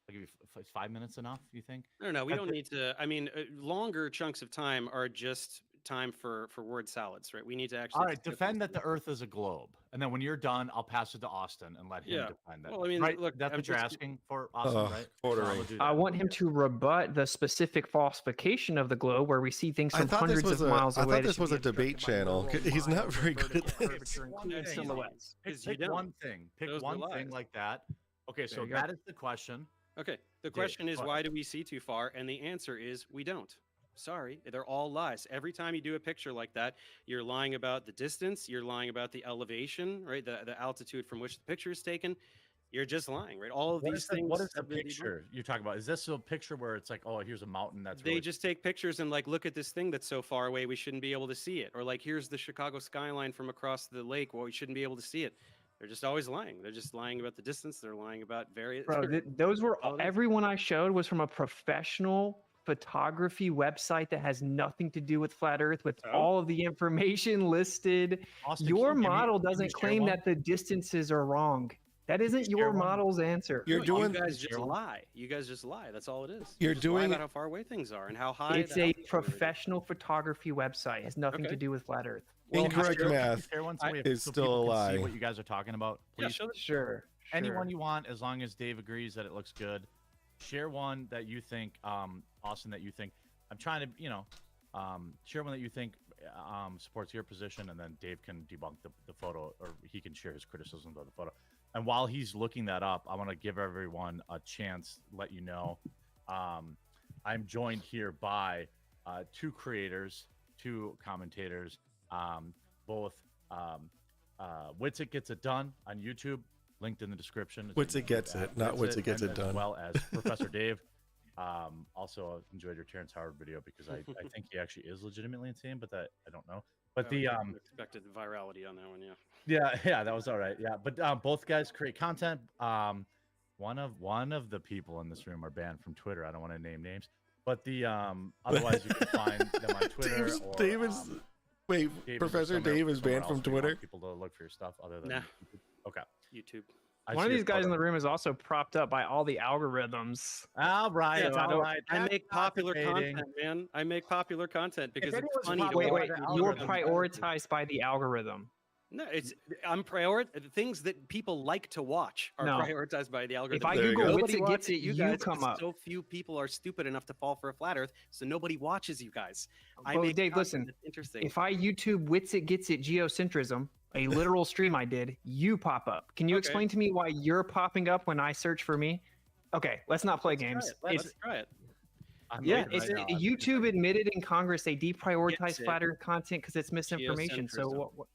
I'll give you 5 minutes enough. You think? No. We don't need to. I mean, longer chunks of time are just time for word salads, right? We need to actually. All right, defend that the Earth is a globe, and then when you're done, I'll pass it to Austin and let him defend that. Well, I mean, right? Look, that's what you're asking for, Austin, right? I want him to rebut the specific falsification of the globe, where we see things from hundreds of miles away. I thought this was a debate channel. He's not very good at this. Pick one thing. Pick one thing like that. Okay, so that is the question. Okay, the question is, why do we see too far? And the answer is, we don't. Sorry, they're all lies. Every time you do a picture like that, you're lying about the distance, you're lying about the elevation, right? The altitude from which the picture is taken. You're just lying, right? All of these things. What is the picture you're talking about? Is this a picture where it's like, oh, here's a mountain that's they just take pictures and like, look at this thing that's so far away, we shouldn't be able to see it. Or like, here's the Chicago skyline from across the lake, well, we shouldn't be able to see it. They're just always lying. They're just lying about the distance. They're lying about various. Bro, those were everyone I showed was from a professional photography website that has nothing to do with flat Earth, with all of the information listed. Austin, your model doesn't claim that the distances are wrong. That isn't your model's answer. You guys just lie. You guys just lie. That's all it is. You're doing about how far away things are and how high. It's a professional photography website. It has nothing to do with flat Earth. Incorrect math is still a lie. See what you guys are talking about, please. Yeah, sure. Anyone you want, as long as Dave agrees that it looks good. Share one that you think, Austin, that you think. I'm trying to, share one that you think supports your position, and then Dave can debunk the photo, or he can share his criticisms of the photo. And while he's looking that up, I want to give everyone a chance, let you know. I'm joined here by 2 creators, 2 commentators, both WITSIT Gets It Done on YouTube, linked in the description. WITSIT Gets It, not WITSIT Gets It Done. As well as Professor Dave. Also enjoyed your Terrence Howard video because I think he actually is legitimately insane, but that I don't know. But the expected virality on that one, yeah, that was all right. Yeah, but both guys create content. One of the people in this room are banned from Twitter. I don't want to name names, but the otherwise you can find them on Twitter. Professor Dave is banned from Twitter. People to look for your stuff other than YouTube. Okay. YouTube. I One of see your these guys in photo. the room is also propped up by all the algorithms. All right, Yeah, So I all don't- right. I That's make not popular debating. content, man. I make popular content because it's anyone's funny to popular, watch. Wait, the you're algorithm. prioritized by the algorithm. No, it's things that people like to watch are No. prioritized by the algorithm. If I There you Google go. Nobody WITSIT gets watches it, you you guys come 'cause up. so few people are stupid enough to fall for a flat Earth, so nobody watches you guys. I Well, make Dave, content listen, that's interesting. If I YouTube WITSIT gets it geocentrism, a literal stream I did, you pop up. Can you Okay. explain to me why you're popping up when I search for me? Okay, let's not play Let's try games. it. Let's try it. I'm Yeah, waiting it's right now. YouTube admitted in Congress they deprioritize Gets it. flat Earth content because it's misinformation. So Geocentrism. what?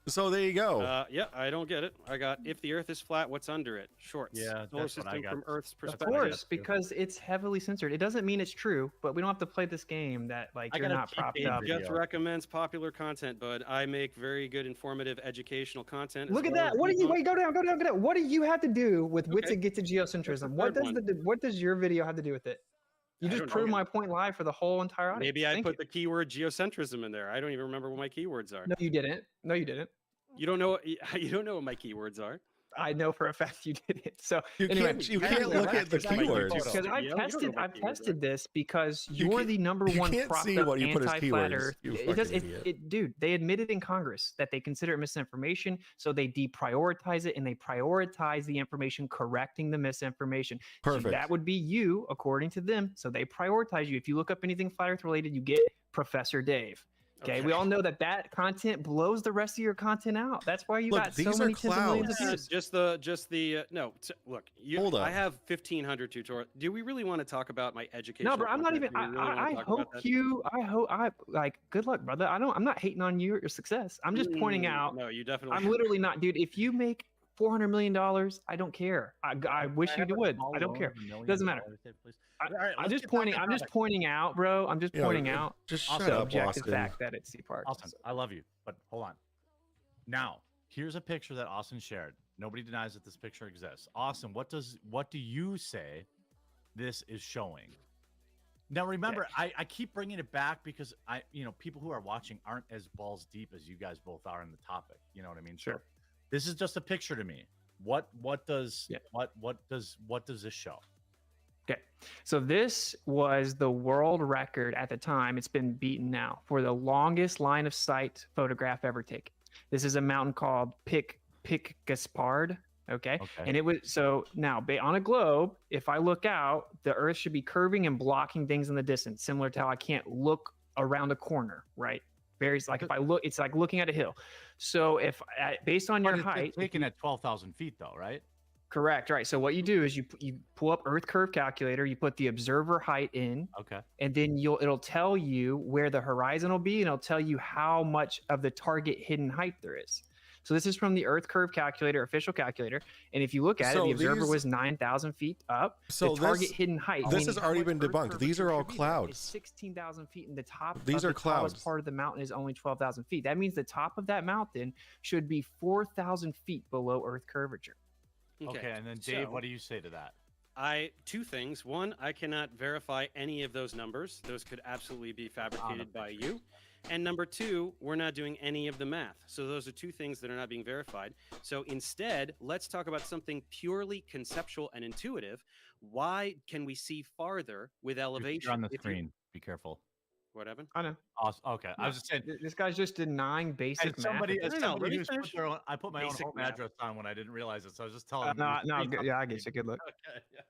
So there you go. Yeah, I don't get it. I got if the Earth is flat, what's under it? Shorts. Yeah, Solar that's what I system got. from Earth's Of perspective. course, because it's heavily censored. It doesn't mean it's true, but we don't have to play this game that like I you're got a not propped T-Pain up. video. Jeff recommends popular content, bud. I make very good, informative, educational content. as Look at well that. as What do you debunk- wait? Go down. Go down. Go down. What do you have to do with Okay. WITSIT gets to geocentrism? What third does what does your video have to do with it? You I just don't know. proved my point live for the whole entire audience. Maybe I Thank put you. the keyword geocentrism in there. I don't even remember what my keywords are. No, you didn't. No, you didn't. You don't know. You don't know what my keywords are. I know for a fact you didn't. So You anyway, can't. You I can't don't look know. at the Because my keywords. YouTube Because Yeah, I've you don't know tested, my I've keywords tested are. this because You you're can't- the number you one can't propped see up what you put as anti-flat keywords, Earth. you It does, fucking idiot. dude. They admitted in Congress that they consider it misinformation, so they deprioritize it and they prioritize the information correcting the misinformation. So Perfect. that would be you, according to them. So they prioritize you. If you look up anything flat Earth related, you get Professor Dave. Okay, we all know that content blows the rest of your content out. That's why you Look, got so these are many tens of millions of clouds. views. Just the no. Look, Hold I up. have 1,500 tutorials. Do we really want to talk about my education? No, bro, I'm not even. I hope you. I hope. I like. Good luck, brother. I'm not hating on you or your success. I'm just pointing out. No, you definitely. I'm literally not, dude. If you make $400 million, I don't care. I wish you would. I don't care. Doesn't matter. I'm just pointing. I'm just pointing out, bro. I'm just You know, pointing out Just shut the up, objective Austin. fact that it's C-Park. Austin, I love you, but hold on. Now, here's a picture that Austin shared. Nobody denies that this picture exists. Austin, what do you say this is showing? Now, remember, I keep bringing it back because people who are watching aren't as balls deep as you guys both are in the topic. You know what I mean? Sure. So this is just a picture to me. What does this show? Okay. So this was the world record at the time. It's been beaten now for the longest line of sight photograph ever taken. This is a mountain called Pic Gaspard. Okay. And it was so now on a globe, if I look out, the earth should be curving and blocking things in the distance, similar to how I can't look around a corner, right? Very like if I look, it's like looking at a hill. So if based on your height, taken at 12,000 feet though, right? correct, right? So what you do is you pull up Earth Curve Calculator, you put the observer height in, Okay. and then it'll tell you where the horizon will be, and it'll tell you how much of the target hidden height there is. So this is from the Earth Curve Calculator, official calculator, and if you look at it, the observer was 9,000 feet up. So the target hidden height. this meaning has how already much been Earth debunked. These are curvature all should be there, is clouds. 16,000 feet, and the top. These of are the tallest clouds. part of the mountain is only 12,000 feet. That means the top of that mountain should be 4,000 feet below Earth curvature. Okay. And then Dave, what do you say to that? Two things. One, I cannot verify any of those numbers. Those could absolutely be fabricated by you. And number two, we're not doing any of the math. So those are two things that are not being verified. So instead, let's talk about something purely conceptual and intuitive. Why can we see farther with elevation? You're on the If you- screen. Be careful. What happened? I know. Awesome. Okay. I was just saying. This guy's just denying basic As somebody, math. as No, somebody let me who's put finish. their own, I put my own Basic home math. address on when I didn't realize it, so I was just telling. No, you, no, based on yeah, I the get you. Good look. Okay. Yeah.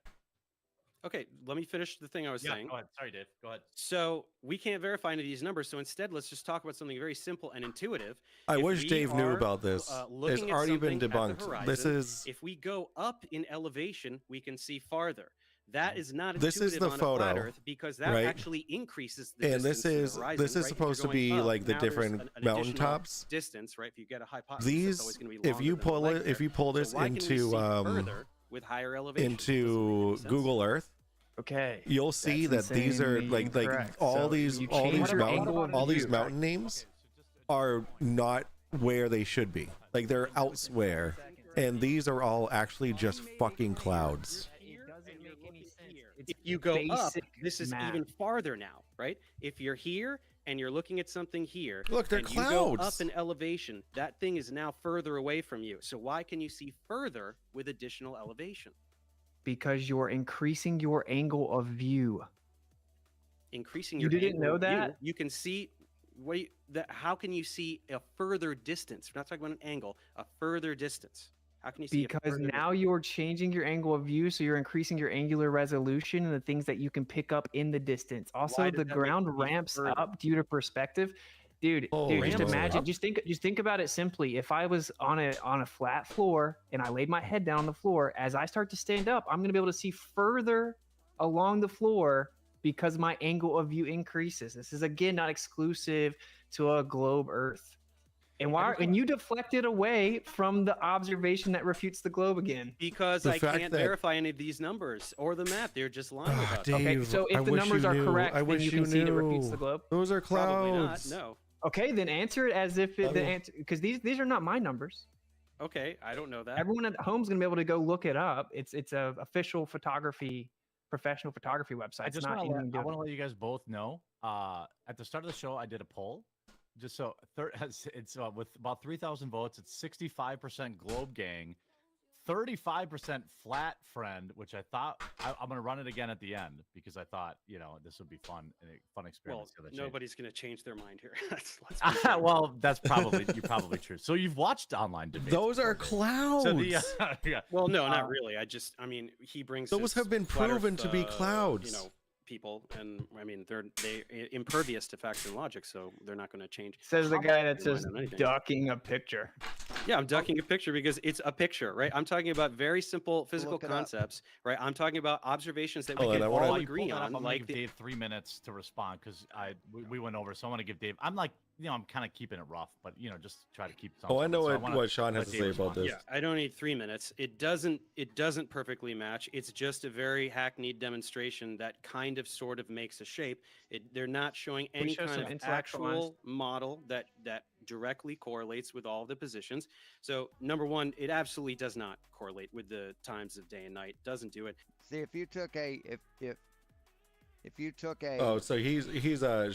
Okay, let me finish the thing I was Yeah. saying. Go ahead. Sorry, Dave. Go ahead. So we can't verify any of these numbers. So instead, let's just talk about something very simple and intuitive. I If wish we Dave knew are, about this. It's looking at already been something at the debunked. This horizon, is if we go up in elevation, we can see farther. That is not This is intuitive the on a flat photo, Earth because that right? actually increases the and distance this to the is horizon, this is right? If supposed to you're going be up, like the now there's different an mountain additional tops. distance, right? If you get a hypotenuse, it's always These, going to be if longer you than the pull leg it, there. if you pull this so why can we see into further with higher elevation? Does that make into any sense? Google Earth, Okay. you'll see That's that these are insanely like incorrect. all So these you all change these your mountain angle of all these view. mountain names are not where they should be. Like they're elsewhere, and these are all actually just fucking clouds. It doesn't make any sense. It's If you go up, basic this is math. even farther now, right? If you're here and you're looking at something here, Look, they're and you go up clouds. in elevation, that thing is now further away from you. So why can you see further with additional elevation? Because you're increasing your angle of view. Increasing You your didn't angle know of view, that? you can see how can you see a further distance? We're not talking about an angle, a further distance. How can you see a Because further now distance? you're changing your angle of view, so you're increasing your angular resolution and the things that you can pick up in the distance. Also, Why does the that make ground it be ramps further? up due to perspective. Dude, Holy just Ramps imagine, up? just think about it simply. If I was on a flat floor and I laid my head down on the floor, as I start to stand up, I'm gonna be able to see further along the floor because my angle of view increases. This is again not exclusive to a globe Earth. And why? And you deflected away from the observation that refutes the globe again. Because The I fact can't that- verify any of these numbers or the math. They're just lying Ah, about it. Dave, Okay, so if I the wish numbers you are knew. correct, I then wish you can see it refutes knew. the globe. Those are Probably not. clouds. No. Okay, then answer it as if it, the Okay. answer, because these are not my numbers. Okay, I don't know that. Everyone at home's gonna be able to go look it up. It's a official professional photography website. I It's just not want anything to to do. let you guys both know. At the start of the show, I did a poll, just so it's with about 3,000 votes. It's 65% Globe Gang, 35% Flat Friend, which I thought I'm going to run it again at the end because I thought this would be fun and a fun Well, experience. nobody's going to change their mind here. let's be fair. Well, that's probably true. So you've watched online debates. Those are before, Dave. clouds. So yeah. Well, no, not really. I mean, he brings Those his have been flat proven earth, to be clouds. people, and I mean, they're impervious to facts and logic, so they're not going to change. Says the guy that's their mind just on anything. ducking a picture. Yeah, I'm ducking a picture because it's a picture, right? I'm talking about very simple physical Look it up. concepts, right? I'm talking about observations that we Hold on, can I wanna- all While you agree pull that up, on, I'm gonna like give the, Dave 3 minutes to respond because we went over. So I want to give Dave. I'm like, I'm kind of keeping it rough, but just try to keep. Oh, I know so what, what Sean has to let say Dave about respond. this. yeah, I don't need 3 minutes. It doesn't perfectly match. It's just a very hackneyed demonstration that kind of sort of makes a shape. They're not showing any show kind some of intellectual actual model that directly correlates with all the positions. So number one, it absolutely does not correlate with the times of day and night. Doesn't do it. See, if you took a if you took a Oh, so he's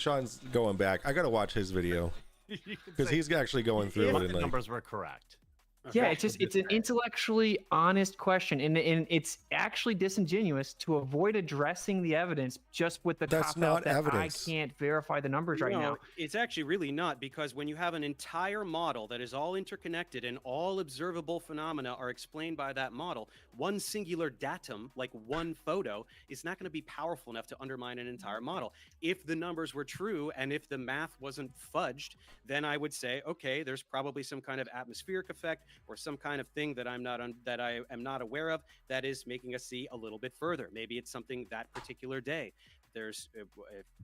Sean's going back. I gotta watch his video You can because say he's actually going through if it the and like. numbers were correct. Yeah, Okay. it's an intellectually honest question, and it's actually disingenuous to avoid addressing the evidence just with the That's cop-out not that evidence. I can't verify the numbers right No, now. it's actually really not, because when you have an entire model that is all interconnected and all observable phenomena are explained by that model, one singular datum, like one photo, is not going to be powerful enough to undermine an entire model. If the numbers were true and if the math wasn't fudged, then I would say, okay, there's probably some kind of atmospheric effect or some kind of thing that that I am not aware of that is making us see a little bit further. Maybe it's something that particular day. There's a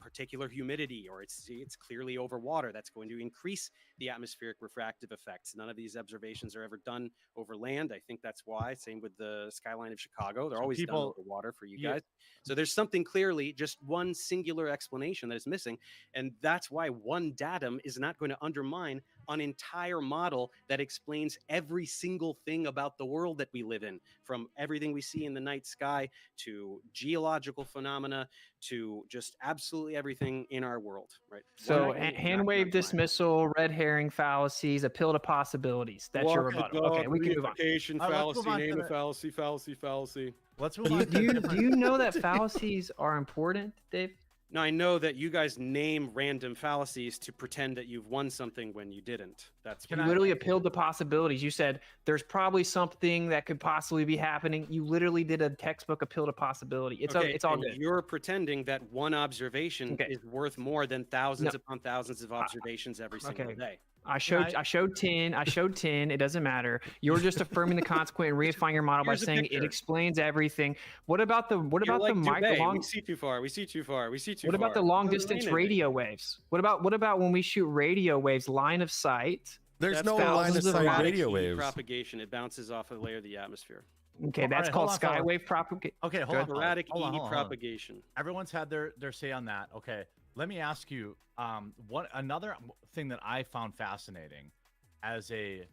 particular humidity, or it's clearly over water. That's going to increase the atmospheric refractive effects. None of these observations are ever done over land. I think that's why. Same with the skyline of Chicago. They're So always done people- over water for you Yeah. guys. So there's something clearly, just one singular explanation that is missing. And that's why one datum is not going to undermine an entire model that explains every single thing about the world that we live in, from everything we see in the night sky to geological phenomena to just absolutely everything in our world, right? So One thing is not hand gonna wave undermine it. dismissal, red herring fallacies, appeal to possibilities. That's your rebuttal. Okay, we can move on. Reification, Let's move fallacy, on to name the- a fallacy, fallacy, fallacy. Let's move Do on. you, to do you, different- do you know that fallacies are important, Dave? Now, I know that you guys name random fallacies to pretend that you've won something when you didn't. That's Can You I- literally appealed to possibilities. You said there's probably something that could possibly be happening. You literally did a textbook appeal to possibility. It's okay, it's all and good. You're pretending that one observation Okay. is worth more than thousands No. upon thousands of observations every single okay. day. I showed I- I showed 10. I showed 10. It doesn't matter. You're just affirming the consequent and reifying your model by Here's a saying it picture. explains everything. What about the You're the like Dubé. long We see too far. We see too far. We see too what far. about the long Doesn't distance mean anything. radio waves? What about when we shoot radio waves line of sight? There's That's no line of thousands of sight miles. radio Heat waves. propagation. It bounces off a layer of the atmosphere. Okay, Well, that's alright, called hold on, fellas. skywave propagation. Okay, hold on. fellas. Erratic Hold on, heat hold on, hold on. propagation. Everyone's had their say on that. Okay, let me ask you. What another thing that I found fascinating as a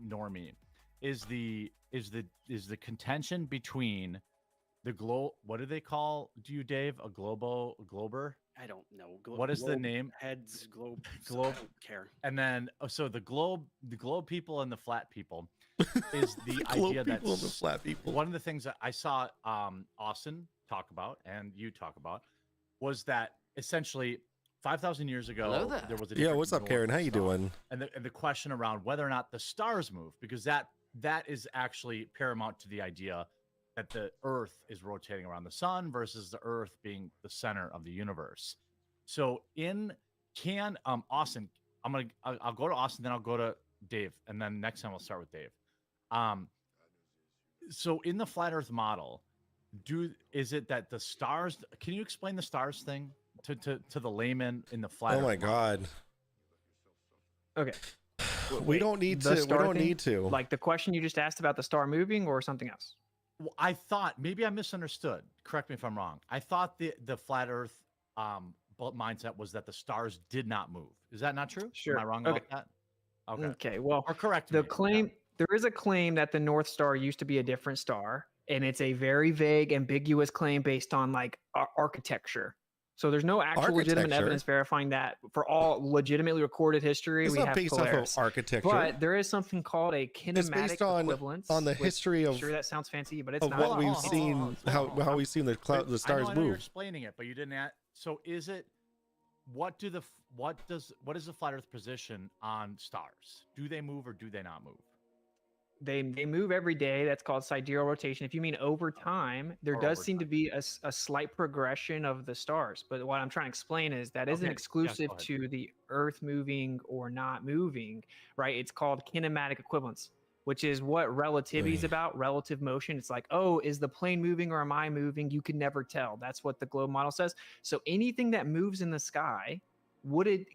normie is the contention between the what do they call you, Dave? A glober? I don't know. What is the name? Heads, globe, Globe. I don't care. And then, so the globe people and the flat people is the globe idea that people and the flat people. one of the things that I saw Austin talk about and you talk about was that essentially 5,000 years ago Hello there. there was a Yeah, different what's up, north Karen? How you star. doing? And the question around whether or not the stars move, because that is actually paramount to the idea that the Earth is rotating around the sun versus the Earth being the center of the universe. So Austin, I'll go to Austin, then I'll go to Dave, and then next time we'll start with Dave. So in the flat Earth model, is it that the stars? Can you explain the stars thing to the layman in the flat? Oh Earth my model? God. Okay. We don't need The to. We star don't thing? need to. Like the question you just asked about the star moving or something else? Well, I thought maybe I misunderstood. Correct me if I'm wrong. I thought the flat Earth mindset was that the stars did not move. Is that not true? Sure. Am I wrong Okay. about that? Okay. Okay. Well, Or correct the me. claim there is a claim that the North Star used to be a different star, and it's a very vague, ambiguous claim based on like architecture. So there's no actual legitimate Architecture? evidence verifying that. For all legitimately recorded history, It's we not have based Polaris. off of architecture. But there is something called a It's kinematic based on equivalence. the which- history of Sure, that sounds fancy, but it's of not. what we've Hold on, seen, hold on. how we've seen the But the stars I know you're move. explaining it, but you didn't add. So is it? What is the flat Earth position on stars? Do they move or do they not move? They move every day. That's called sidereal rotation. If you mean over time, there Or does over seem to time. be a slight progression of the stars. But what I'm trying to explain is that isn't Okay, yeah, exclusive go ahead. to the Earth moving or not moving, right? It's called kinematic equivalence, which is what relativity is Right. about, relative motion. It's like, oh, is the plane moving or am I moving? You can never tell. That's what the globe model says. So anything that moves in the sky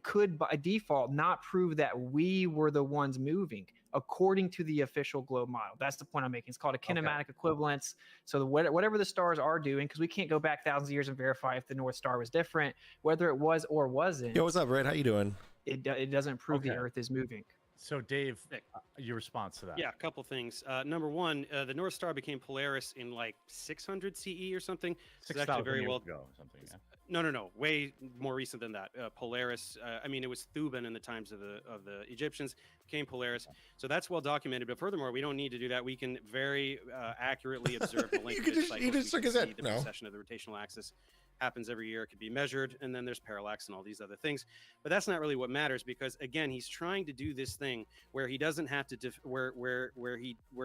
could by default not prove that we were the ones moving according to the official globe model. That's the point I'm making. It's called a kinematic equivalence. So whatever the stars are doing, because we can't go back thousands of years and verify if the North Star was different, whether it was or wasn't. Yo, what's up, Red? How you doing? It doesn't prove the Okay. Earth is moving. So Dave, Nick. your response to that? Yeah, a couple things. Number one, the North Star became Polaris in like 600 CE or something. So it's actually 6,000 very years well. ago or something. Yeah. No, way more recent than that. Polaris. I mean, it was Thuban in the times of the Egyptians. Became Polaris. So that's well documented. But furthermore, we don't need to do that. We can very accurately observe the length You of its just cycles. shook We his can head. see the No. precession of the rotational axis happens every year. It could be measured, and then there's parallax and all these other things. But that's not really what matters, because again, he's trying to do this thing where he doesn't have to where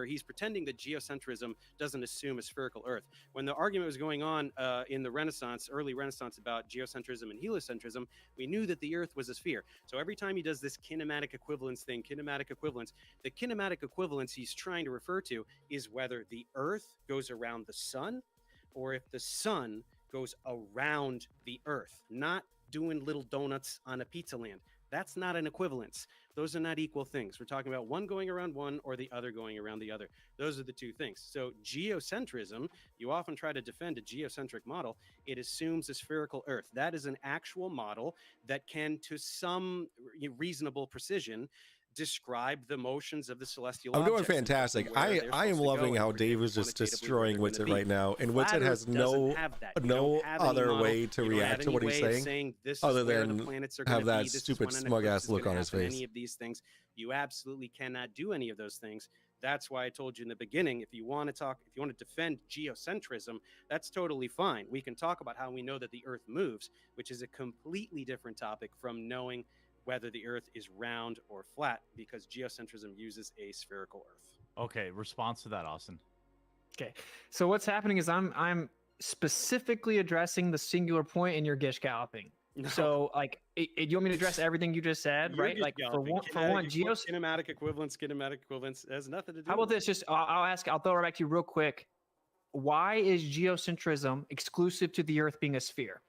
he's pretending that geocentrism doesn't assume a spherical Earth. When the argument was going on in the Renaissance, early Renaissance, about geocentrism and heliocentrism, we knew that the Earth was a sphere. So every time he does this kinematic equivalence thing, the kinematic equivalence he's trying to refer to is whether the Earth goes around the sun or if the sun goes around the Earth, not doing little donuts on a pizza land. That's not an equivalence. Those are not equal things. We're talking about one going around one or the other going around the other. Those are the two things. So geocentrism, you often try to defend a geocentric model. It assumes a spherical Earth. That is an actual model that can, to some reasonable precision, describe the motions of the celestial I'm doing objects and fantastic. where I they're am supposed to loving go how and Dave predict is just quantitatively where destroying they're WITSIT gonna right be. now, and Flat WITSIT has Earth doesn't no have that. You no don't have any other model. way to You don't have react to any what he's way of saying, saying this other is where than the planets are have gonna that be, this is stupid when an smug eclipse ass is look gonna on his happen, face. Any of these things, you absolutely cannot do any of those things. That's why I told you in the beginning, if you want to defend geocentrism, that's totally fine. We can talk about how we know that the Earth moves, which is a completely different topic from knowing whether the Earth is round or flat, because geocentrism uses a spherical Earth. Okay. Response to that, Austin. Okay. So what's happening is I'm specifically addressing the singular point in your gish galloping. No. So like, you want me to address everything you just said, You're right? just Like galloping. kinematic kinematic equivalence has nothing to do How about with this? Just I'll throw it back to you real quick. Why is geocentrism exclusive to the Earth being a sphere?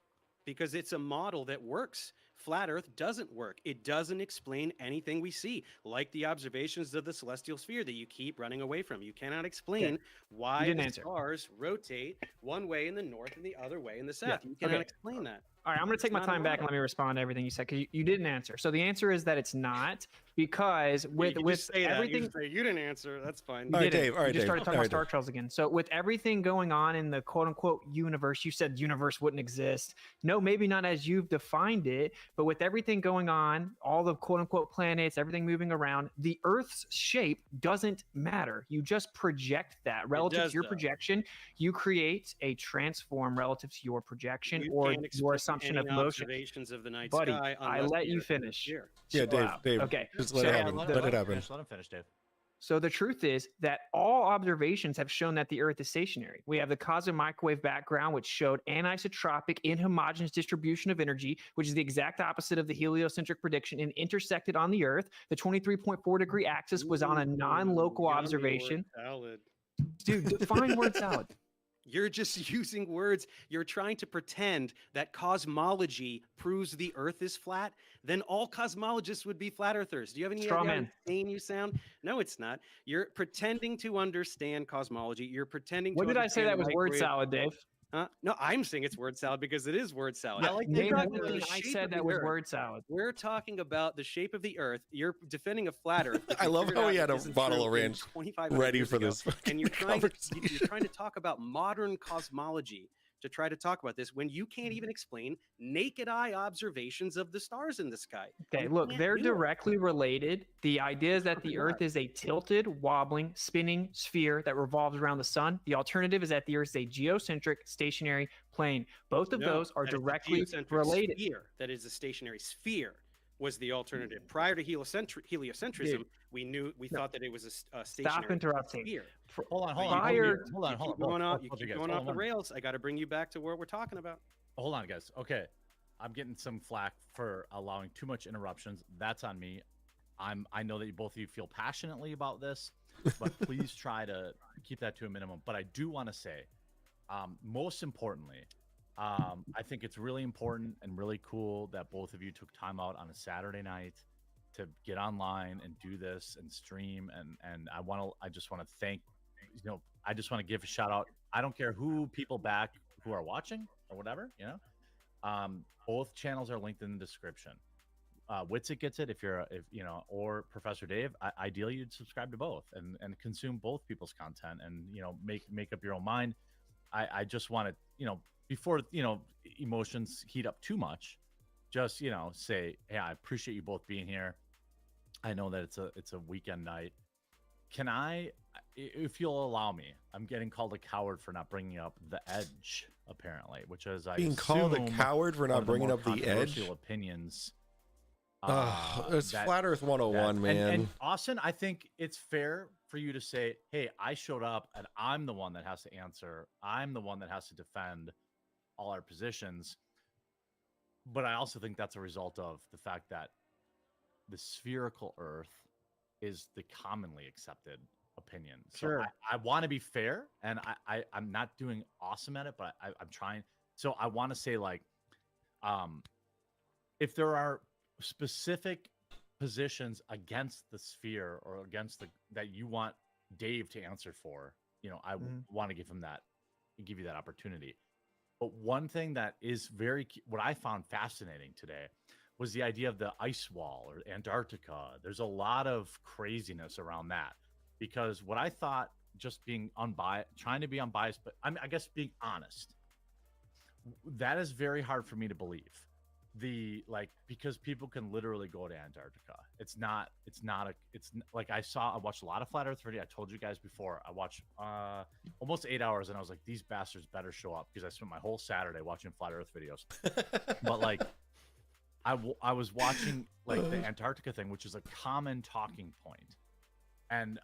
because it's a model that works. Flat Earth doesn't work. It doesn't explain anything we see, like the observations of the celestial sphere that you keep running away from. You cannot explain why didn't the answer. stars rotate one way in the north and the other way in the south. Yeah, You cannot okay. explain that. All right, I'm going to take my not time back and allowed. let me respond to everything you said because you didn't answer. So the answer is that it's not because with everything You didn't answer. That's fine. you All right, didn't. Dave. All right, you just Dave. started talking All about right, Star Dave. Trails again. So with everything going on in the quote unquote universe, you said universe wouldn't exist. No, maybe not as you've defined it, but with everything going on, all the quote unquote planets, everything moving around, the Earth's shape doesn't matter. You just project that relative does, to your though. projection. You create a transform relative to your projection You or can't your explain assumption any of motion. observations of the night Buddy, sky. I unless let the you Earth is finish. here. Yeah, Dave. Wow. Dave. Okay. Just let it So- happen. Let it happen. Let him finish, Dave. So the truth is that all observations have shown that the Earth is stationary. We have the cosmic microwave background, which showed anisotropic inhomogeneous distribution of energy, which is the exact opposite of the heliocentric prediction, and intersected on the Earth. The 23.4 degree axis was on a non-local Yummy observation. word salad. Dude, define word salad. You're just using words. You're trying to pretend that cosmology proves the Earth is flat. Then all cosmologists would be flat earthers. Do you have any Straw idea how man. insane you sound? No, it's not. You're pretending to understand cosmology. You're pretending What to did I say understand that was word microwave- salad, Dave? No, I'm saying it's word salad because it is word salad. Yeah, You're name talking one about thing the I shape said of that the was Earth. word salad. We're talking about the shape of the Earth. You're defending a flat Earth. that I you love figured how out he had a isn't bottle true of in ranch 2,500 ready years for ago. this fucking And you're trying to talk about modern cosmology to try to talk about this when you can't even explain naked eye observations of the stars in the sky. Okay, You look, can't they're do it. directly related. The idea is that the Fucking Earth not. is a tilted, wobbling, spinning sphere that revolves around the sun. The alternative is that the Earth is a geocentric, stationary plane. Both of No, those are that is a directly geocentric related. Sphere, that is a stationary sphere was the alternative. Prior to heliocentrism, Dude. we thought that it was a Stop stationary interrupting. sphere. Hold on. But Prior- Hold on. you Hold keep on. going off, Both you of keep guys, going hold off the on. rails. I got to bring you back to what we're talking about. Hold on, guys. Okay, I'm getting some flack for allowing too much interruptions. That's on me. I know that you, both of you feel passionately about this, but please try to keep that to a minimum. But I do want to say, most importantly, I think it's really important and really cool that both of you took time out on a Saturday night to get online and do this and stream. And I just want to thank, I just want to give a shout out. I don't care who people back who are watching or whatever, both channels are linked in the description. WITSIT gets it or Professor Dave. Ideally, you'd subscribe to both and consume both people's content and make up your own mind. I just want to before emotions heat up too much, just say, hey, I appreciate you both being here. I know that it's a weekend night. Can I, if you'll allow me, I'm getting called a coward for not bringing up the edge, apparently, which is Being called a coward for not bringing up the edge. controversial opinions. It's Flat Earth 101, man. And Austin, I think it's fair for you to say, hey, I showed up and I'm the one that has to answer. I'm the one that has to defend all our positions. But I also think that's a result of the fact that the spherical Earth is the commonly accepted opinion. Sure. So I want to be fair, and I'm not doing awesome at it, but I'm trying. So I want to say, if there are specific positions against the sphere or against that you want Dave to answer for, I want to give you that opportunity. But one thing that is what I found fascinating today was the idea of the ice wall or Antarctica. There's a lot of craziness around that because what I thought, just being unbiased, trying to be unbiased, but I guess being honest, that is very hard for me to believe. Because people can literally go to Antarctica. It's like I watched a lot of Flat Earth video. I told you guys before, I watched almost 8 hours and I was like, these bastards better show up because I spent my whole Saturday watching Flat Earth videos. But I was watching the Antarctica thing, which is a common talking point. And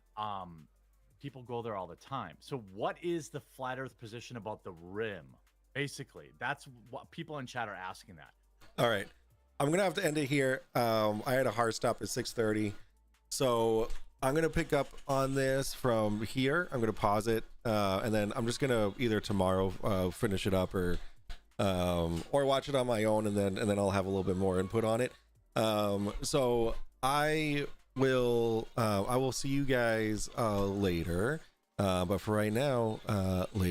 people go there all the time. So what is the Flat Earth position about the rim? Basically, that's what people in chat are asking that. All right, I'm gonna have to end it here. I had a hard stop at 6:30, so I'm gonna pick up on this from here. I'm gonna pause it, and then I'm just gonna either tomorrow finish it up or watch it on my own, and then I'll have a little bit more input on it. So I will see you guys later. But for right now, later.